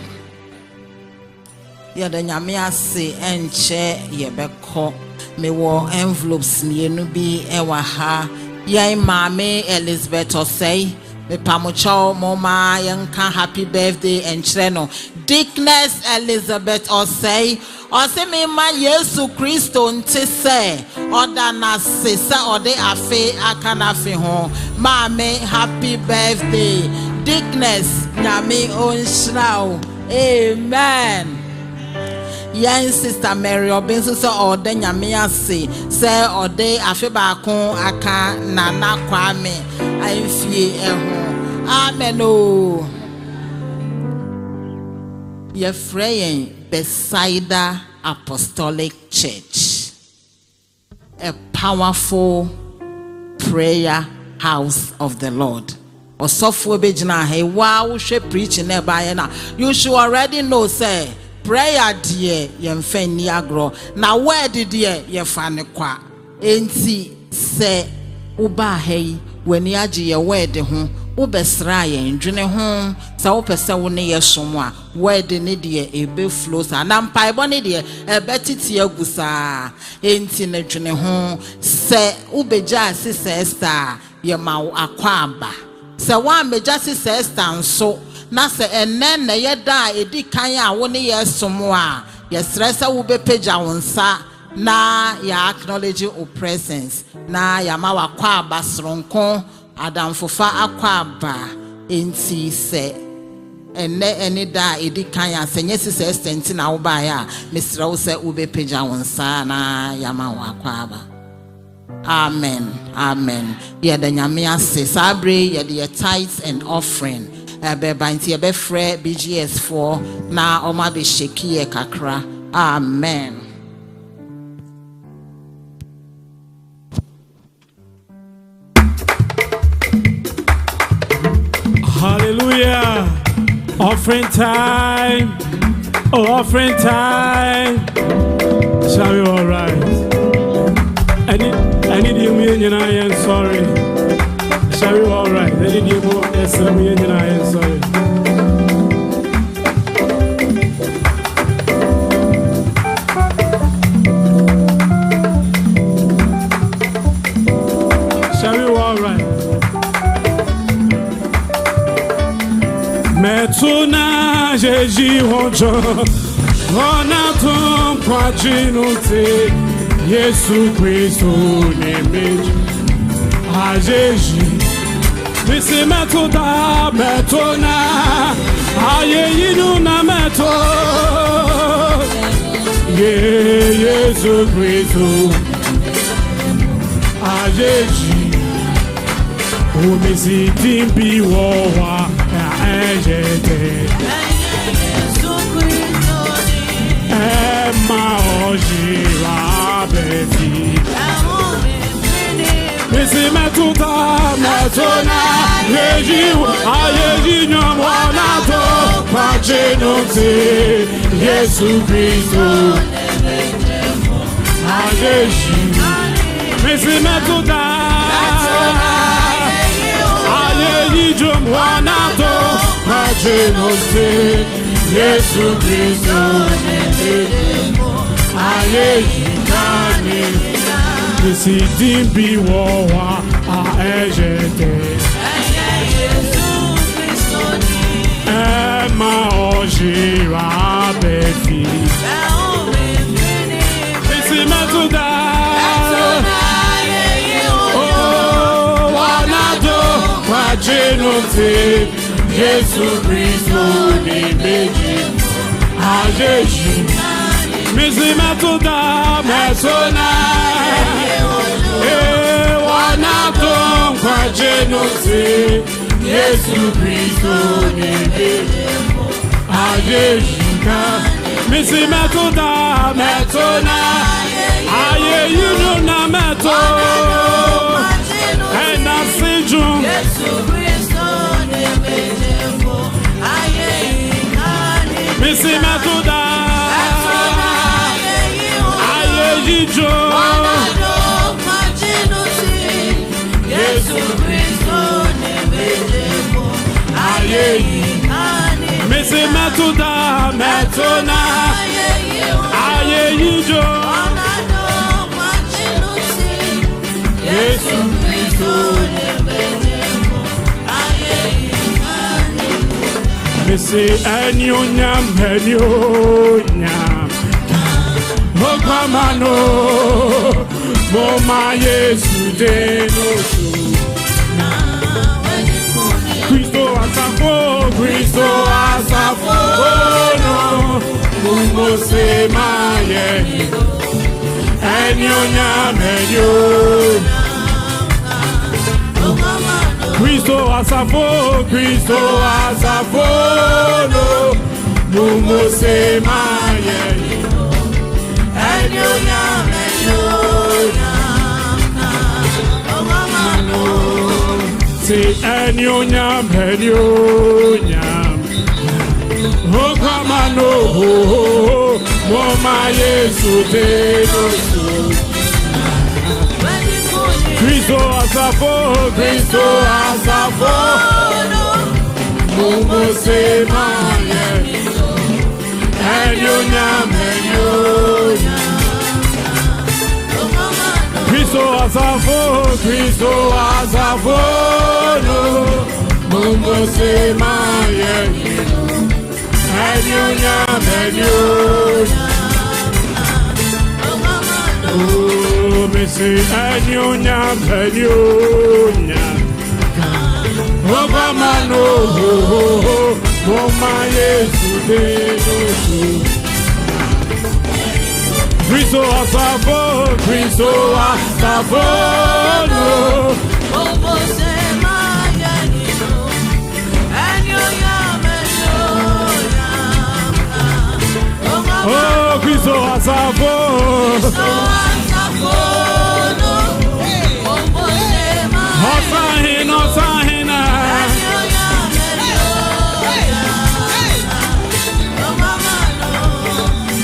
Yada nyame ase enche yebekɔ mewo envelopes mienu bi ewa ha yai mame Elizabeth Osei me pamucho mama yanka happy birthday enchre no Dickness Elizabeth Osei ose me ma Yesu Kristo nte se oda na se ode afe akana fe ho mame happy birthday Dickness nyame onshraw. Amen. yen sister Mary obinso se ode nyame ase se ode afe baako aka na kwame amfie eho amen o ye freyen Bethsaida Apostolic Church, a powerful prayer house of the Lord. Preaching now. You should already know, say, prayer dear, yemfen niagro. Now where did ye find kwa? Enti say uba hey when yaji ye word home. Ubesra ye ndwene ho sa wopese wo ne ye somo a word ne de ebe flow sa na mpaebo ne de ebetiti agusa enti ne dwene ho se ubeja sister ye ma akwa aba se wa meja sister nso na se enne na ye da edi kan a wo ne ye somo a ye stress wo be page wonsa na ya acknowledge your presence na ya ma wakwa aba sronko Adam fofa akwaba enti se ene da edi kan ya senye sise estenti na uba ya misra wo se ube peja wonsa na yama wakwaba. Amen. Amen. Ye da nyame ase sabre ye the tithes and offering ebe banti ebe frɛ BGS4 na oma be sheki ye kakra. Amen. Hallelujah. Offering time. Oh, offering time. Shall we all rise? I need you, and I am sorry. Shall we all rise? I need you, and I am sorry. Shall we all rise? Metuna jeji honjo ona ton kwajinote Yesu Kristo nemeji ajeji Misi metuna aye yinu na meto Yesu Kristo ajeji Umisi timbi wowa Emma ojira beti Misi metuta metona Yeji ayeji nyomwana to Pachenoti Yesu Kristo Ayeji Misi metuta Ayeji nyomwana to Pachenoti Yesu Kristo ayeji kani Misi dimbi wowa aejete Yesu Kristo Emma ojira befi Misi metuda Oh wanado kwa jenote Yesu Kristo ni meji ajeji Misi metuda mesona wanato kwa jenote Yesu Kristo ni meji ajeji Misi metuda mesona aye yunu na meto ena sijun Yesu Kristo ni meji Misi metuda aye jijo Yesu Kristo nebejemo aye Misi metuda metona aye jijo Yesu Kristo nebejemo aye Misi enyonyam Okamano Moma Yesu denosu Cristo asafo no Mumose maye Enyonya meyo Cristo asafo no Mumose maye Enyonya meyo Say enyonya meyo Okamano Moma Yesu Tedosu Cristo asafo Mumose maye Enyonya meyo Cristo asafo no Mumose maye Enyonya meyo Oh, me say enyonya meyo Okamano Moma Yesu Tedosu Cristo asafo no Mumose maye Enyonya meyo Oh, Cristo asafo Hosahina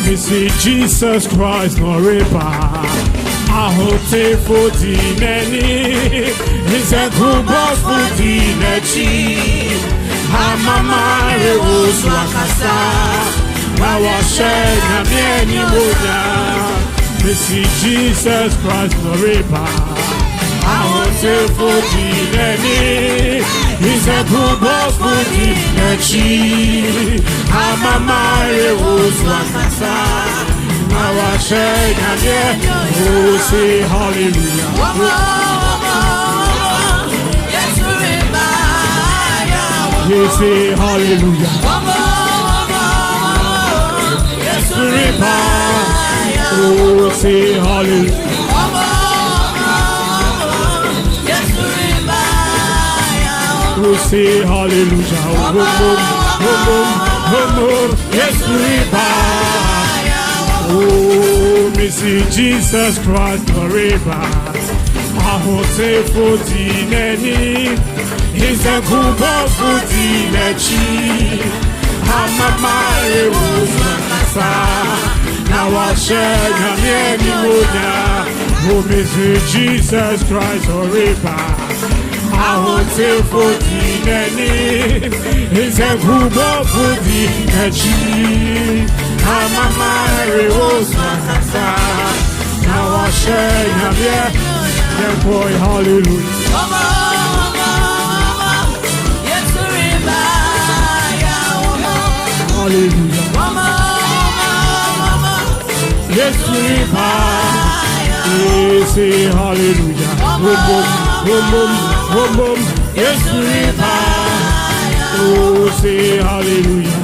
We see Jesus Christ no riba Ahote foti neni Hise kubo foti nechi Hamama rewosu akasa Nawashe nyamieni moja We see Jesus Christ no riba Ahote foti neni Hise kubo foti nechi Hamama rewosu akasa Nawashe nyamieni Oh say hallelujah Yes say hallelujah Oh, say hallelujah. Oh, say hallelujah. Yes, oh, me see Jesus Christ forever. I will say for the He's a good boy for the I'm a Mary Now I'll share who is Jesus Christ forever. I will say for the He's a good boy for the I'm a Mary Now I'll share boy, hallelujah. Hallelujah. Yes, say hallelujah. Yes, oh, say hallelujah.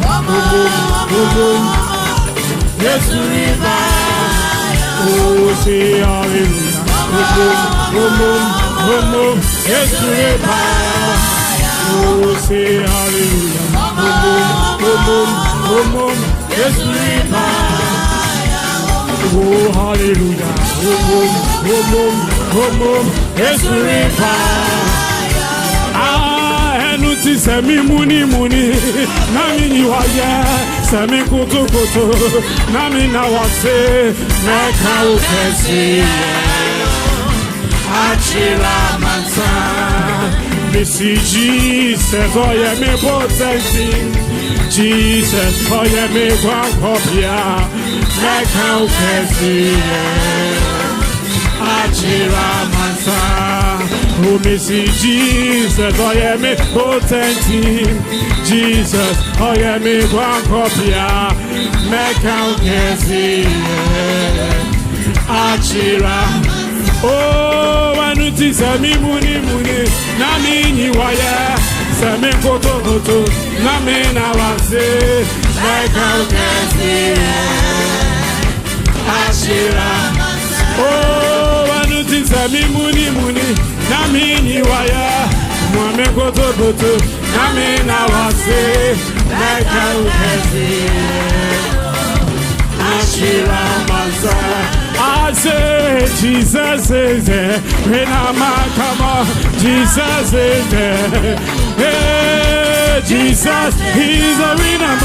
Yes, oh, say hallelujah. Yes, oh, say hallelujah. Yes, oh, hallelujah. Yes, Enuti semi muni nami niwaye semi koto nami nawase meka ukesi achila mansa misi Jesus oye me potensi Jesus oye me kwankopia meka ukesi achila mansa oh, Missy Jesus, oh yeah, me potency. Jesus, oh yeah, me one copy. Make out Casey, Achira. Oh, I notice me muni, Nami, you are, Same Koto, Nami, I was Oh, I don't think Sammy Muni, Namini Waya, Mame Koto, Namina Wase, Ashira Masa. I say, Jesus is there, when I'm come on, Jesus is there. Hey, Jesus, he's a winner,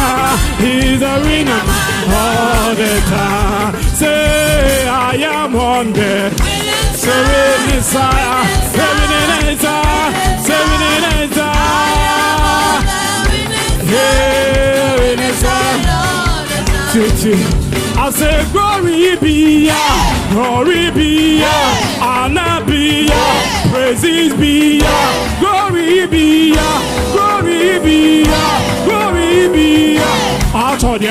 all the time. Say, I am on there. Seven Messiah, seven I say glory be ya, honor be ya, praises be ya, glory be ya, glory be ya, glory be ya. Atodi.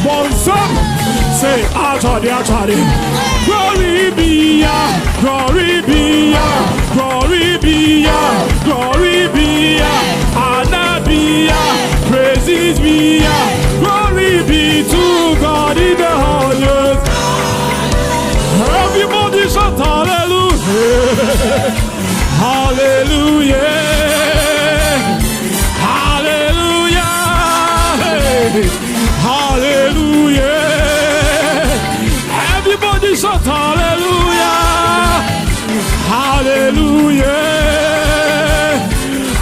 Bonsam, say Atodi. Glory be ya, glory be ya, glory be ya, glory be ya, honor be ya, praises be ya, glory be to God in the highest. Everybody shout hallelujah, hallelujah, hallelujah, hallelujah. Everybody shout hallelujah, hallelujah,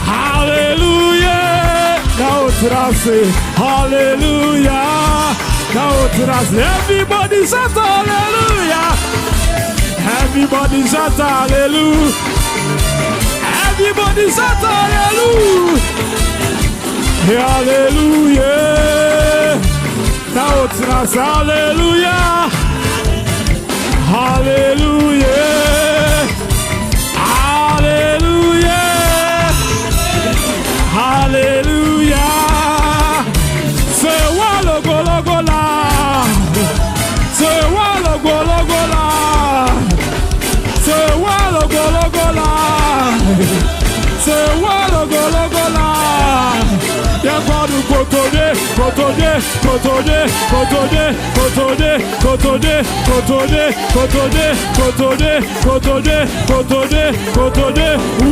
hallelujah. Now say hallelujah. Now everybody shout hallelujah. Everybody shout hallelujah. Everybody shout hallelujah. Hallelujah. Now hallelujah. Hallelujah. Hallelujah. Hallelujah. Say walo golo gola. Say walo golo gola. Say walo golo gola. Say walo golo gola. Ya kwadu kotode.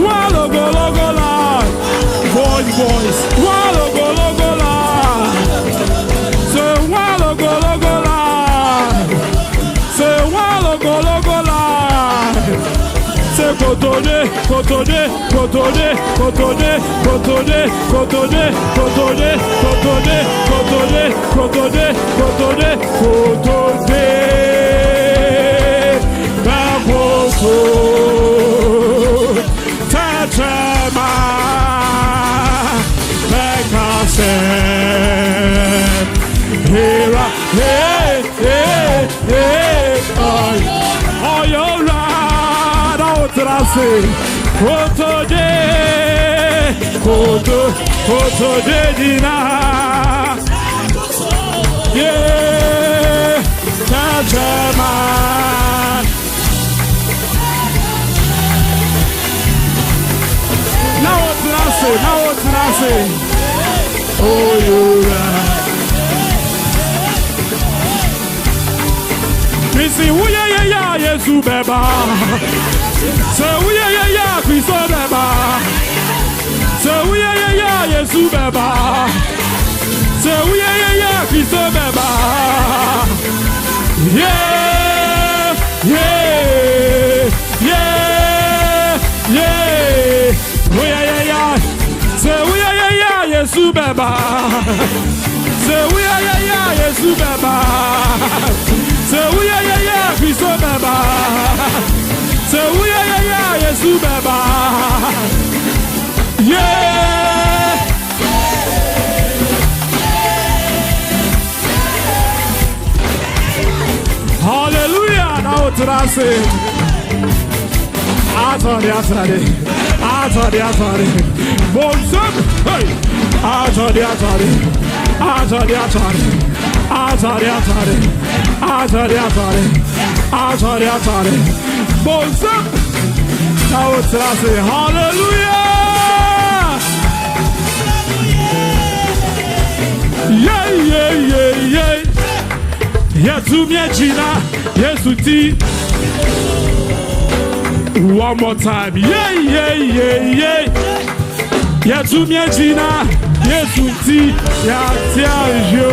Walo golo gola. Voice. Walo golo gola. Say walo golo gola. Say walo golo gola. Say kotode. Oh, you're right. What did I say? Koto de dina. Yeah, Tachama. Now what did I say? Oh, you're right. Missy, yeah, Yesu beba. Say, yeah, Christo beba. Say, yeah, Yesu beba. Say, yeah, Christo beba. Yeah. Oh, yeah. Say, yeah, Yesu beba. Say, yeah, Yesu beba. Say, yeah, Christo beba. Say, yeah, Yesu beba. Yeah. Hallelujah. Now what did I say? Atari. Bonsam. Hey. Atari. Bonsam. Now what did I say? Hallelujah. Yeah, yeah, yeah, yeah. Yesu miechina, Yesu ti. One more time. Yeah, yeah, yeah, yeah. Yesu miechina, Yesu ti. Ya tell you.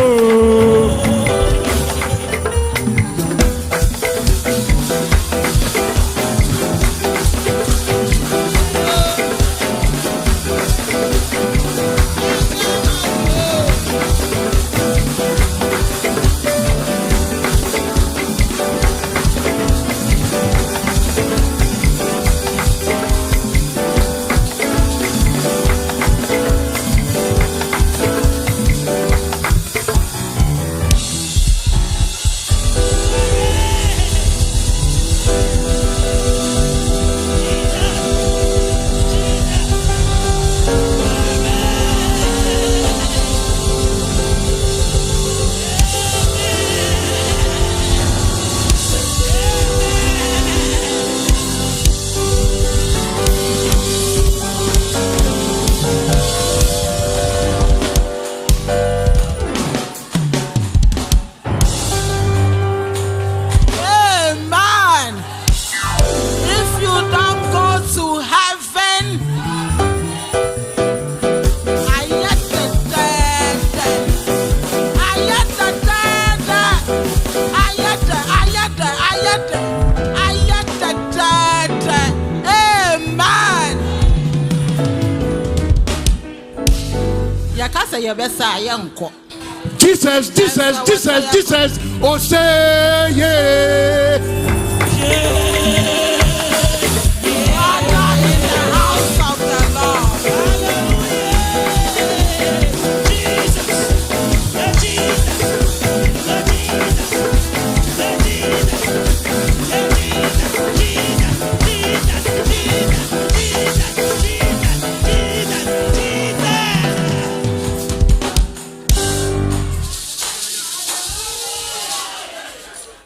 Jesus, Jesus, Jesus, Jesus. Oh, say yeah.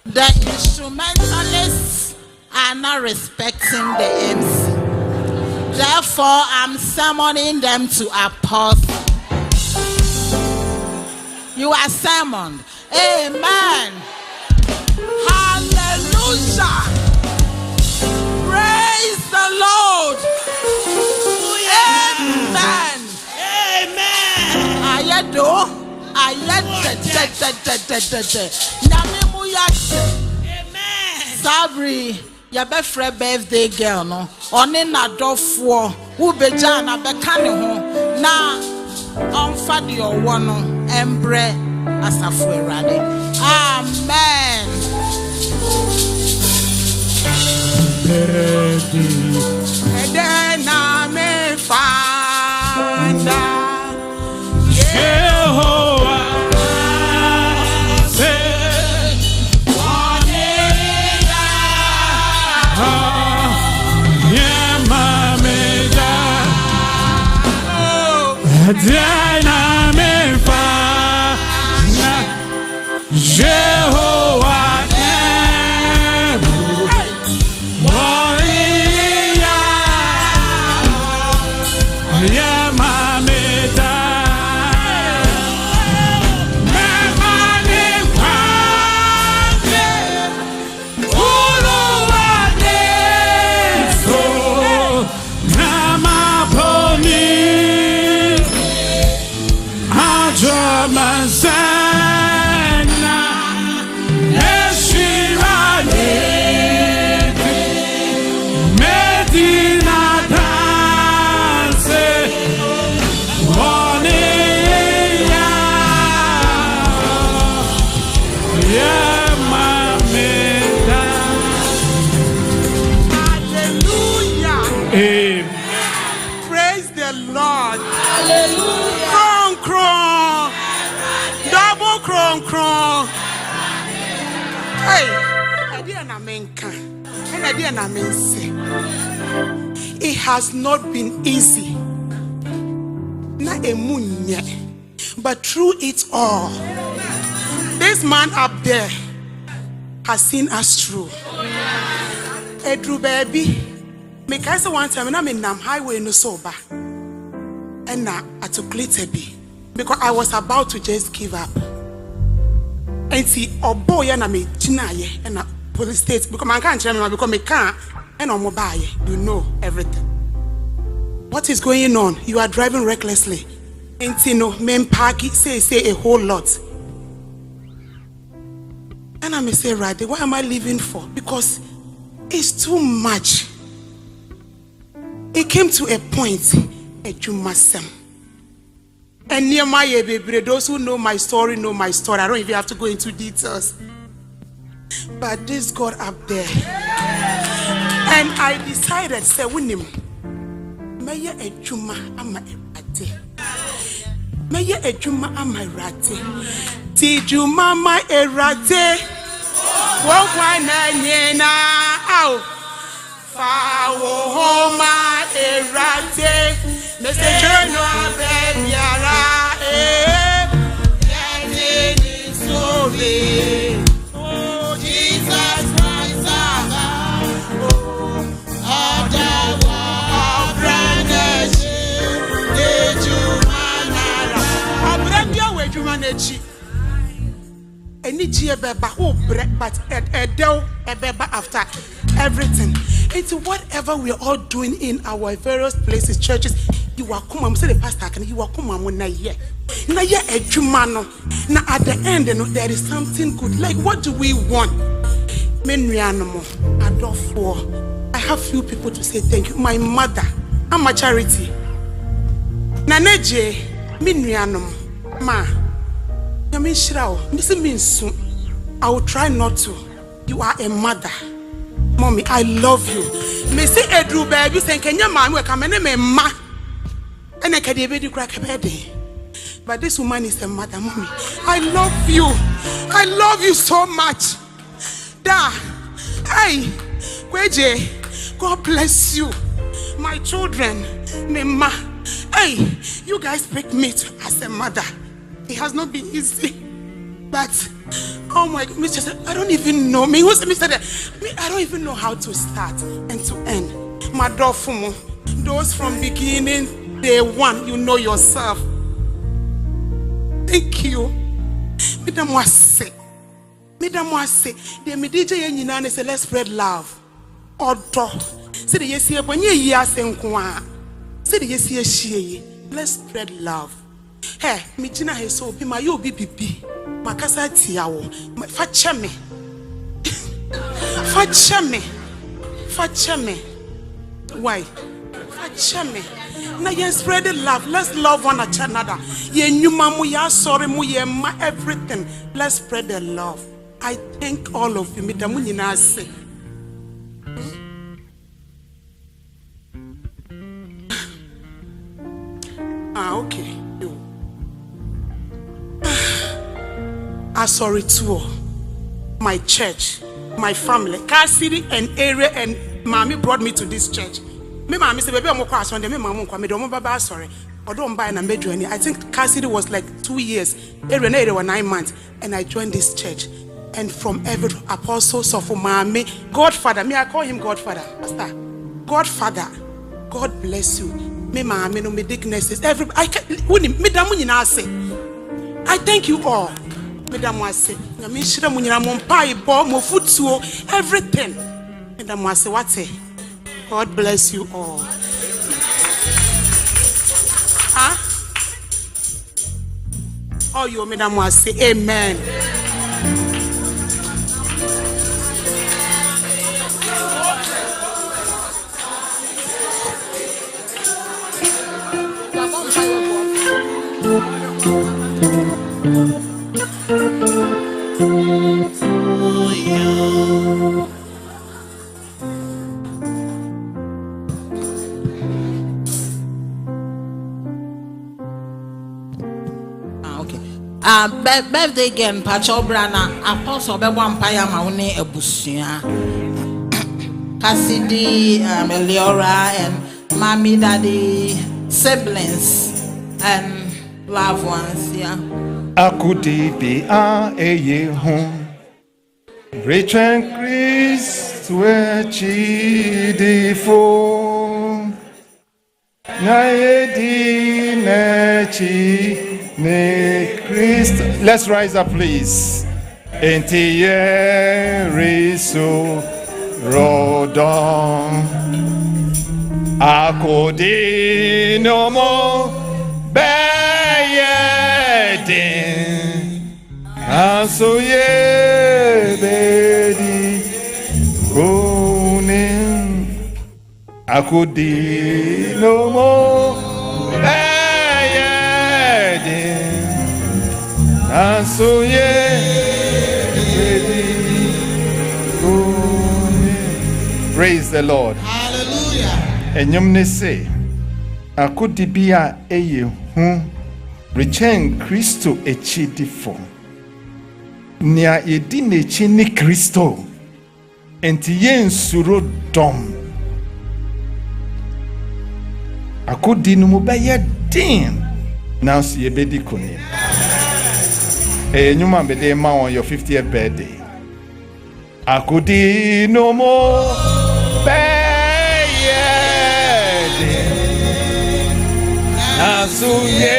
The instrumentalists are not respecting the MC. Therefore, I'm summoning them to oppose. You are summoned. Amen. Hallelujah. Praise the Lord. Amen. Amen. Ayado. Sabri, your best birthday girl, no? Oni na dofo, ubeja na bekane ho. Na onfadi owono embre asafu erade. Amen. Edena me fanda. Diana me fa Jehovah Warrior Yamameda Memani Pande Uluwade So Namaponi Manzana Eshirane Medina Dance Monia Yamameda. Hallelujah. Amen. Praise the Lord. Hallelujah. Cron. Double cron. Hey, it has not been easy. But through it all, this man up there has seen us through. Edru baby, make I say one time, and I'm in Nam Highway no sober. And now I took glitter be. because I was about to just give up. And see, oh boy, and I me chinaye and a police state because I can't remember because me can't and on mobile. You know everything. What is going on? You are driving recklessly. And see, no, men parky say a whole lot. And I may say, right, what am I living for? Because it's too much. It came to a point, and near my baby, those who know my story know my story. I don't even have to go into details. But this God up there, and I decided, say, Winim, may a juma am a rate. May a juma am a rate. Did you mama a rate? Walk one na out. Fawo homa erate Mr. Journal Bebiara Yanini Sobe Oh Jesus Christ Oh Adawa Abraneshi Ejumanara Abrabia Wejumanechi Any beba oh but edel beba after everything. It's whatever we're all doing in our various places, churches. You are come, I'm saying the pastor, can you are come on na ye a jumano. Now at the end, there is something good. Like what do we want? Menrianamo, Adolfo. I have few people to say thank you. My mother, I'm a charity. Naneje, Menrianamo, ma. Yamin Shrao, this means soon. I will try not to. You are a mother. Mommy, I love you. Me say Edru baby say Kenya man we come me ma. And I can be crack a bed. But this woman is a mother, mommy. I love you. I love you so much. Da. Hey, Kweje, God bless you. My children, me ma. Hey, you guys pick me as a mother. It has not been easy. But oh my God, Mr. I don't even know. Me who's Mr. I don't even know how to start and to end. My dofumo, those from beginning, day one, you know yourself. Thank you. Madam was say, they me DJ and say let's spread love. Odo, say the yes here when ye say say the yes here she let's spread love. Hey, me Tina he so be my you be makasa tiawo facheme why facheme na you spread the love. Let's love one another. Ye nyuma mu ya sorry mu ye ma everything. Let's spread the love. I thank all of you. Midamu nyina ase. Okay. Sorry too. My church, my family, Car City and area, and mommy brought me to this church. Me mommy said, "Baby, I'm going to me mama come. Me don't baba sorry. I don't buy na journey. I think Car City was like 2 years. Area was 9 months, and I joined this church. And from every apostle, so for mommy, Godfather. Me I call him Godfather. Pastor, Godfather. God bless you. Me mommy no me digness. Every I can. Me damu nyina say. I thank you all. Madam was say, Namishra Munira Mompai, Mo Futsuo, everything. Madam was say, what say? God bless you all. Huh? Oh, you, Madam was say, amen. Birthday again, Pacho Brana, Apostle Bewampire Maune Ebusia, Cassidy, Meliora, and Mommy, Daddy, siblings, and loved ones, yeah. Akuti be a ye home. Rich and Chris, where chi fo. Na ye di nechi. ne Christ. Let's rise up, please. Enti yeriso rodon akodi no mo beyedin aso ye bedi kunin akodi no mo beyedin aso ye. Praise the Lord. Hallelujah. And you say, I could be a return Christo a chidifo. Nia edine chini Christo. And yen suro dom. I could dinumubaya din. Now see a bedi kuni. You man be there on your 50th birthday. Akudi no more beyede Nasuye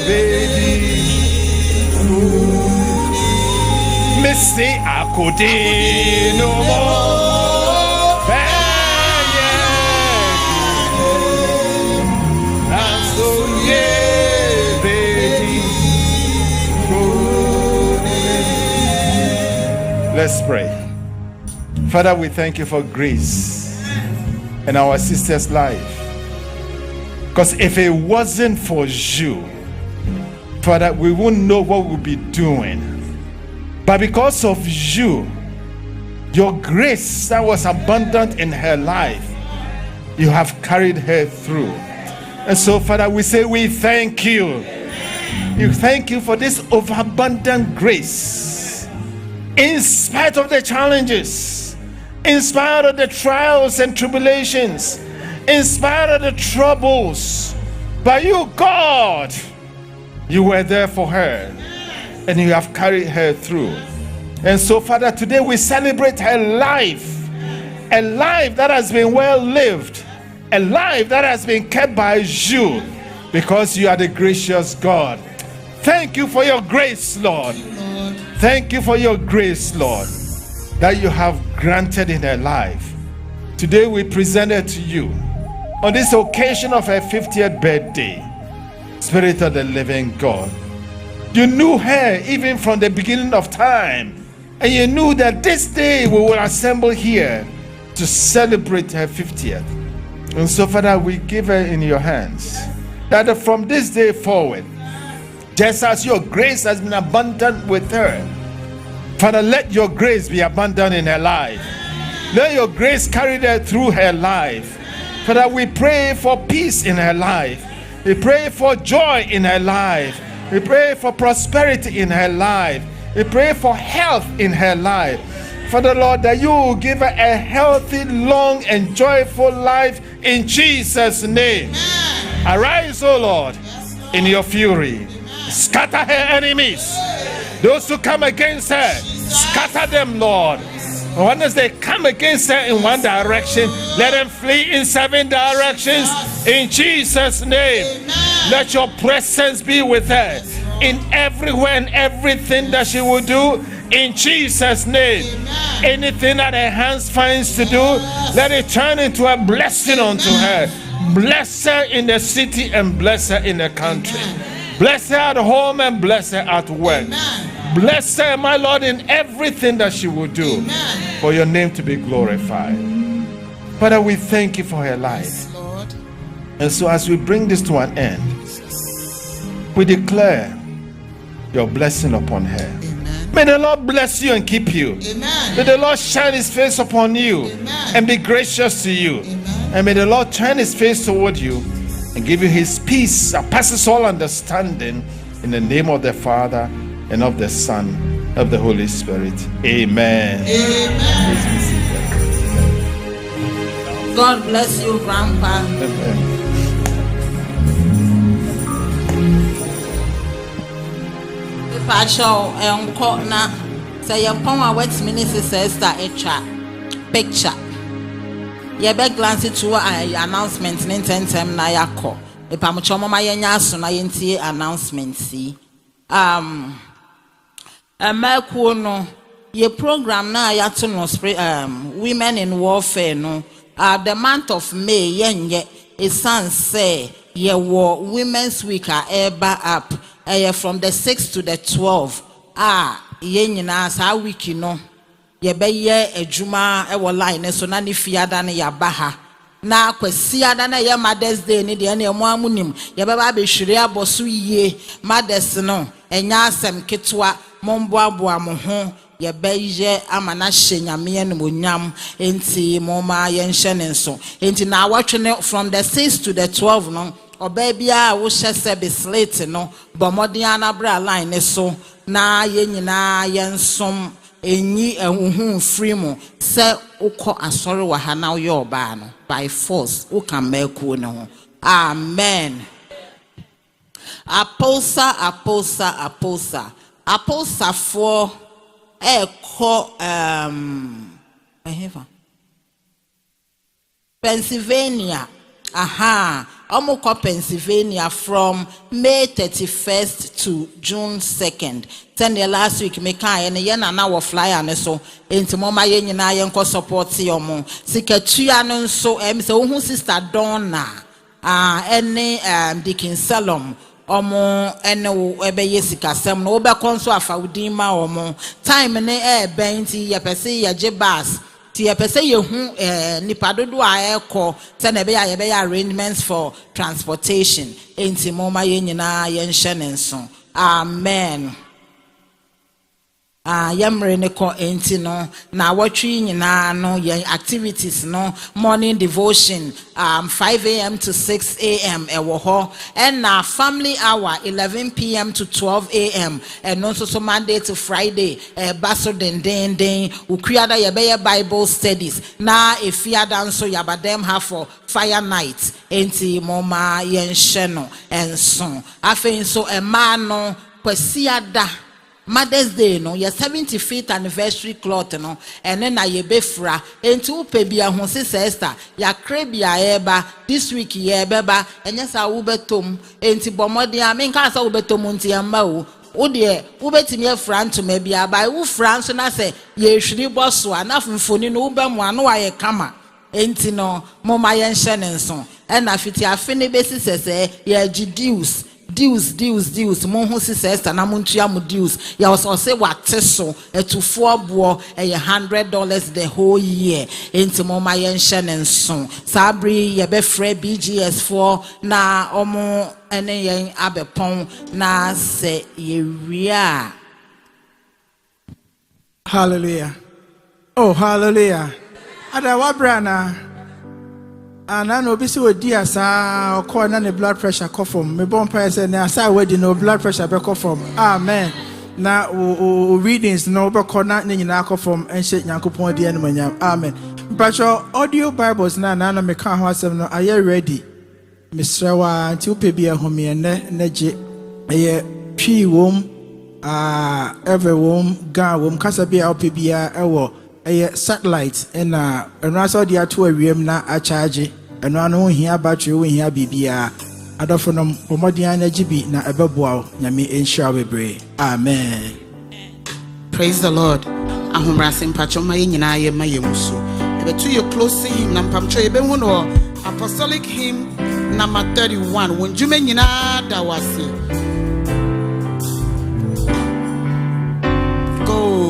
bedi Missy akudi no more beyede Nasuye bedi. Let's pray. Father, we thank you for grace in our sister's life. Because if it wasn't for you, Father, we wouldn't know what we'll be doing. But because of you, your grace that was abundant in her life, you have carried her through. And so, Father, we say we thank you. We thank you for this overabundant grace. In spite of the challenges, in spite of the trials and tribulations, in spite of the troubles, but you, God, you were there for her and you have carried her through. And so, Father, today we celebrate her life, a life that has been well lived, a life that has been kept by you, because you are the gracious God. Thank you for your grace, Lord. Thank you for your grace, Lord, that you have granted in her life. Today we present it to you on this occasion of her 50th birthday. Spirit of the living God, you knew her even from the beginning of time, and you knew that this day we will assemble here to celebrate her 50th. And so, Father, we give her in your hands, that from this day forward, just as your grace has been abundant with her, Father, let your grace be abundant in her life. Let your grace carry her through her life. Father, we pray for peace in her life. We pray for joy in her life. We pray for prosperity in her life. We pray for health in her life. Father, Lord, that you will give her a healthy, long, and joyful life in Jesus' name. Arise, O Lord, in your fury. Scatter her enemies. Those who come against her, scatter them, Lord. And as they come against her in one direction, let them flee in 7 directions. In Jesus' name, let your presence be with her in everywhere and everything that she will do. In Jesus' name, anything that her hands finds to do, let it turn into a blessing unto her. Bless her in the city and bless her in the country. Bless her at home and bless her at work. Bless her, my Lord, in everything that she will do, for your name to be glorified. Father, we thank you for her life. And so as we bring this to an end, we declare your blessing upon her. May the Lord bless you and keep you. May the Lord shine his face upon you and be gracious to you. And may the Lord turn his face toward you and give you his peace that passes all understanding, in the name of the Father and of the Son, of the Holy Spirit. Amen. Please be seated. God bless you, Grandpa. Amen. Pacho enko na say your power what minister says that extra picture. You be glance to announcement in 10 na yakọ Epamucho mama yenya so na yentie announcement si. Emekuo no ye program na ya to no women in warfare no. The month of May yenye esan say ye war Women's Week eba up from the 6th to the 12th. Ye nyina sa week no ye be ye adwuma e wo line so na ne fiada na ya baha na kwasiada na ye Mother's Day ni de na emu amunim ye be ba be hwire aboso yie mothers no enya asem ketwa momboaboa mo ho ye be ye amana hye nyame no monyam enti moma ye nhye ne nso enti na awatwe ne from the 6th to the 12th no oba bia wo hye service late no bomodin anabra line ne so na ye nyina ye nsom enyi ehunhun free mu se ukọ asori wa ha na yo ba no by force u kan maku ne ho. Amen. Aposa for Pennsylvania. Omoko Pennsylvania from May 31st to June 2nd. Then the last week me kan na na wo flyer ne so enti mama ye nyina ye nko support yomo sikatua no nso se wo hu sister Donna ene Deacon Salom omo ene wo ebe ye sikasem no wo be konso afawudin ma omo time ne benti ye pese ye jebas ti ye pese ye hu nipa dodo eko se na be ya arrangements for transportation enti mama ye nyina ye nhye ne nso. Amen. Yamre ne ko enti no na watwi nyina no ye activities no morning devotion 5 a.m. to 6 a.m. ewo ho and na family hour 11 p.m. to 12 a.m. and no so Monday to Friday baso den ukriada ye be Bible studies na efiada nso yabadem ha for fire night enti moma ye nhye no enso afen so ema no kwasiada Mother's Day no your 75th anniversary cloth no ene na ye befra enti upe bia ho sister ya krebia eba this week ye beba enye sa wo betom enti bomode amen ka sa wo betom nti amba wo de wo betimi afra ntoma bia ba wo fra nso na se ye hwiri boso anafumfoni no wo be mo ano aye kama enti no moma ye nhye ne nso ena fiti afene besi sese ye gideus deals monhu sister na montua mo deals ya was say what so etufo bo $100 the whole year enti moma ye nhye ne nso sabri ye be free BGS for na omo ene yen abepon na se ye wia. Hallelujah. Oh, hallelujah. Ada wabrana and I know busy with dear sa or na blood pressure come from me bon person na sa we no blood pressure be come from. Amen. Na readings no be corner ni nyina come from enche Nyankopon de ene manyam. Amen. But your audio Bibles na me kan ho asem no are you ready? Misrawa nti upe bia home ne je ye twi wom every wom ga wom kasa bia upe bia ewo satellite and so the ato awiem na a charge and no hia battery we hia bibia adofonom omodian na gibi na ebeboa nyame ensha bebre. Amen. Praise the Lord. Ahomrasim pachoma nyina ye mayemuso ebetu you close him na mpamcho ebe hu no apostolic hymn number 31 wonjume nyina da wase go.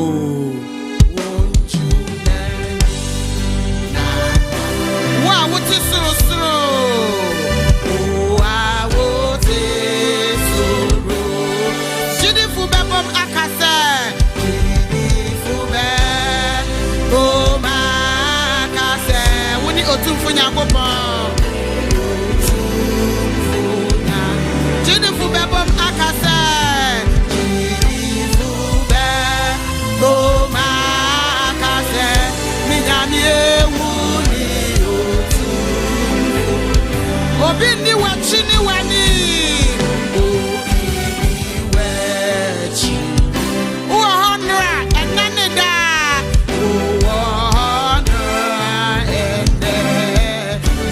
Obini wachini wani uohonra enanida uohonra ende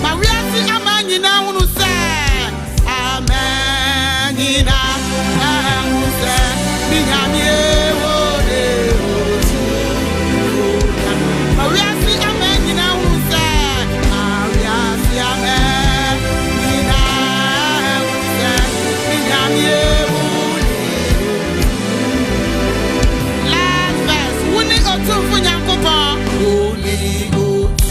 mawiasi amanyina hunu se otumfo nyankopɔn Holy Ghost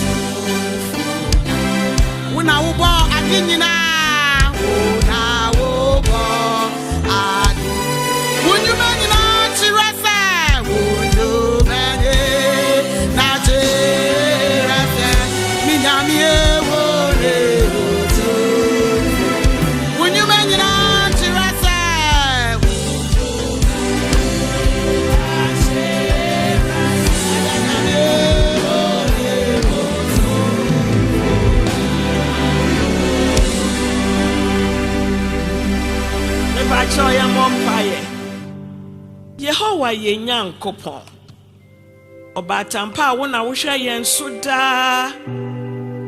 wona wobɔ ade nyinaa wona wobɔ ade wonyuma nyinaa kyerɛ sɛ wonyuma na kyerɛ sɛ minyame ewore wonyuma nyinaa kyerɛ sɛ Mepacho ya mompaye Yehowa ye nyankopɔn Obatampa wo na wohwɛ yɛn so daa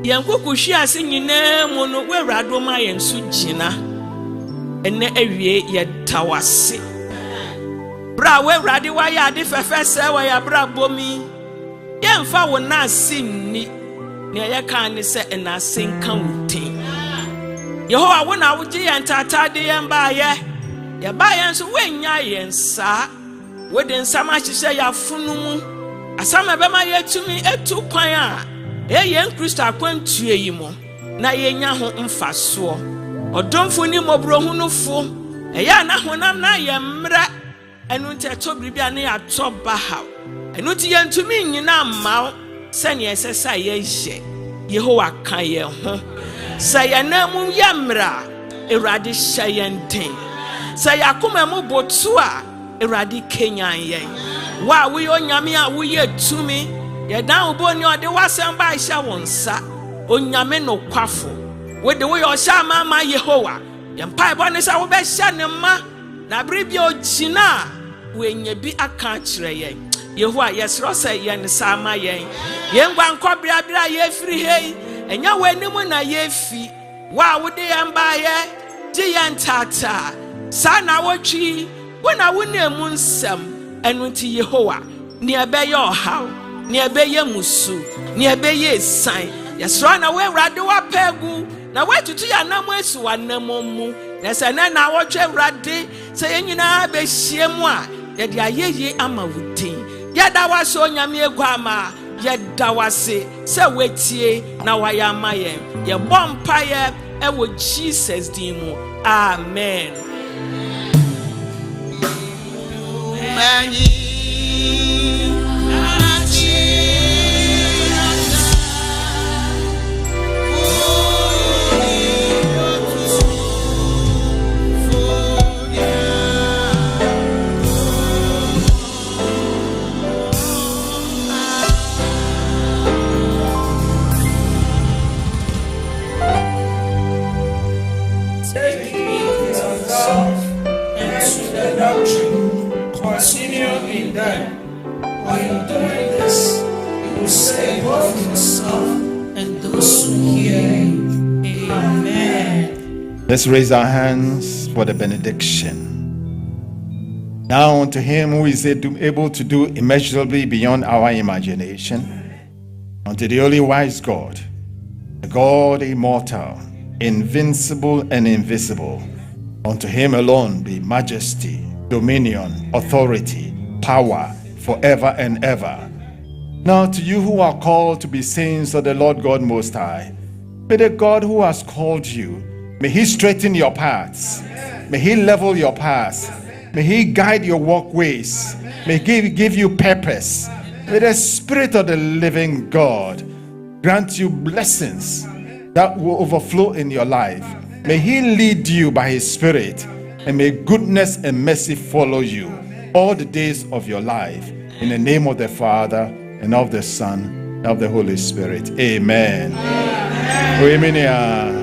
yɛn kokohwi ase nyinaa mu no wɛwrado ma yɛn so gyina ene awie yɛtawase bra wɛwrade wayɛ ade fɛfɛ sɛ wɔ ya bra bomi yɛmfa wo na ase nni ne yɛka ne sɛ ɛna ase nka wutin Yehowa wo na wogye yɛn tatade yɛn baayɛ yɛba yɛn so wenya yɛn saa wode nsam ahyehyɛ yɛafono mu asama bɛma yɛtumi etu kwan a yɛn Kristo akwantue yi mu na yɛnya ho mfasoɔ ɔdomfo ni mɔbrohunufo ɛyɛ na honam na yɛmmra ɛno nti ɛtɔ biribia ne yɛatɔ bahaw ɛno nti yɛntumi nyina mmaw sɛnea ɛsɛ sɛ yɛhyɛ Yehowa ka yɛn ho sɛ yɛna mu yɛmmra Awurade hyɛ yɛn den sɛ yɛakoma mu botu a Awurade kenyan yɛn wa woyɛ onyame a woyɛ tumi yɛdan wo bɔni ɔde wasɛm ba hyɛ wo nsa onyame no kwafo wode woyɛ ɔhyɛ ama Yehowa yɛmpa ɛbɔ ne sɛ wobɛhyɛ ne ma na bere bi ogyina a woanya bi aka kyerɛ yɛn Yehowa yɛsrɛ sɛ yɛn sa ama yɛn yɛngwa nkɔbreabere a yɛfiri hei ɛnyɛ w'anim na yɛfi wa wode yɛn baayɛ gye yɛn taataa saa na wotwi wo na wone mu nsɛm ɛno nti Yehowa ne ɛbɛyɛ ɔhaw ne ɛbɛyɛ musu ne ɛbɛyɛ esan yɛsrɛ na w'Awurade wapɛgu na watutu yɛ anam asi w'anam mu na sɛ nɛ na wɔtwe Awurade sɛ yɛn nyinaa bɛhyia mu a yɛde ayɛyie ama wo din yɛda wase onyame egu ama yɛda wase sɛ wetie na wayɛ ama yɛn yɛbɔ mpayɛ ɛwɔ Jesus din mu amen. Continue in them. While doing this, you will save both yourself and those who hear you. Amen. Let's raise our hands for the benediction. Now unto him who is able to do immeasurably beyond our imagination, unto the only wise God, the God immortal, invincible and invisible, unto him alone be majesty, dominion, authority, power, forever and ever. Now to you who are called to be saints of the Lord God Most High, may the God who has called you, may he straighten your paths, may he level your paths, may he guide your walkways, may he give you purpose. May the Spirit of the living God grant you blessings that will overflow in your life. May he lead you by his Spirit, and may goodness and mercy follow you all the days of your life. In the name of the Father, and of the Son, and of the Holy Spirit. Amen. Amen.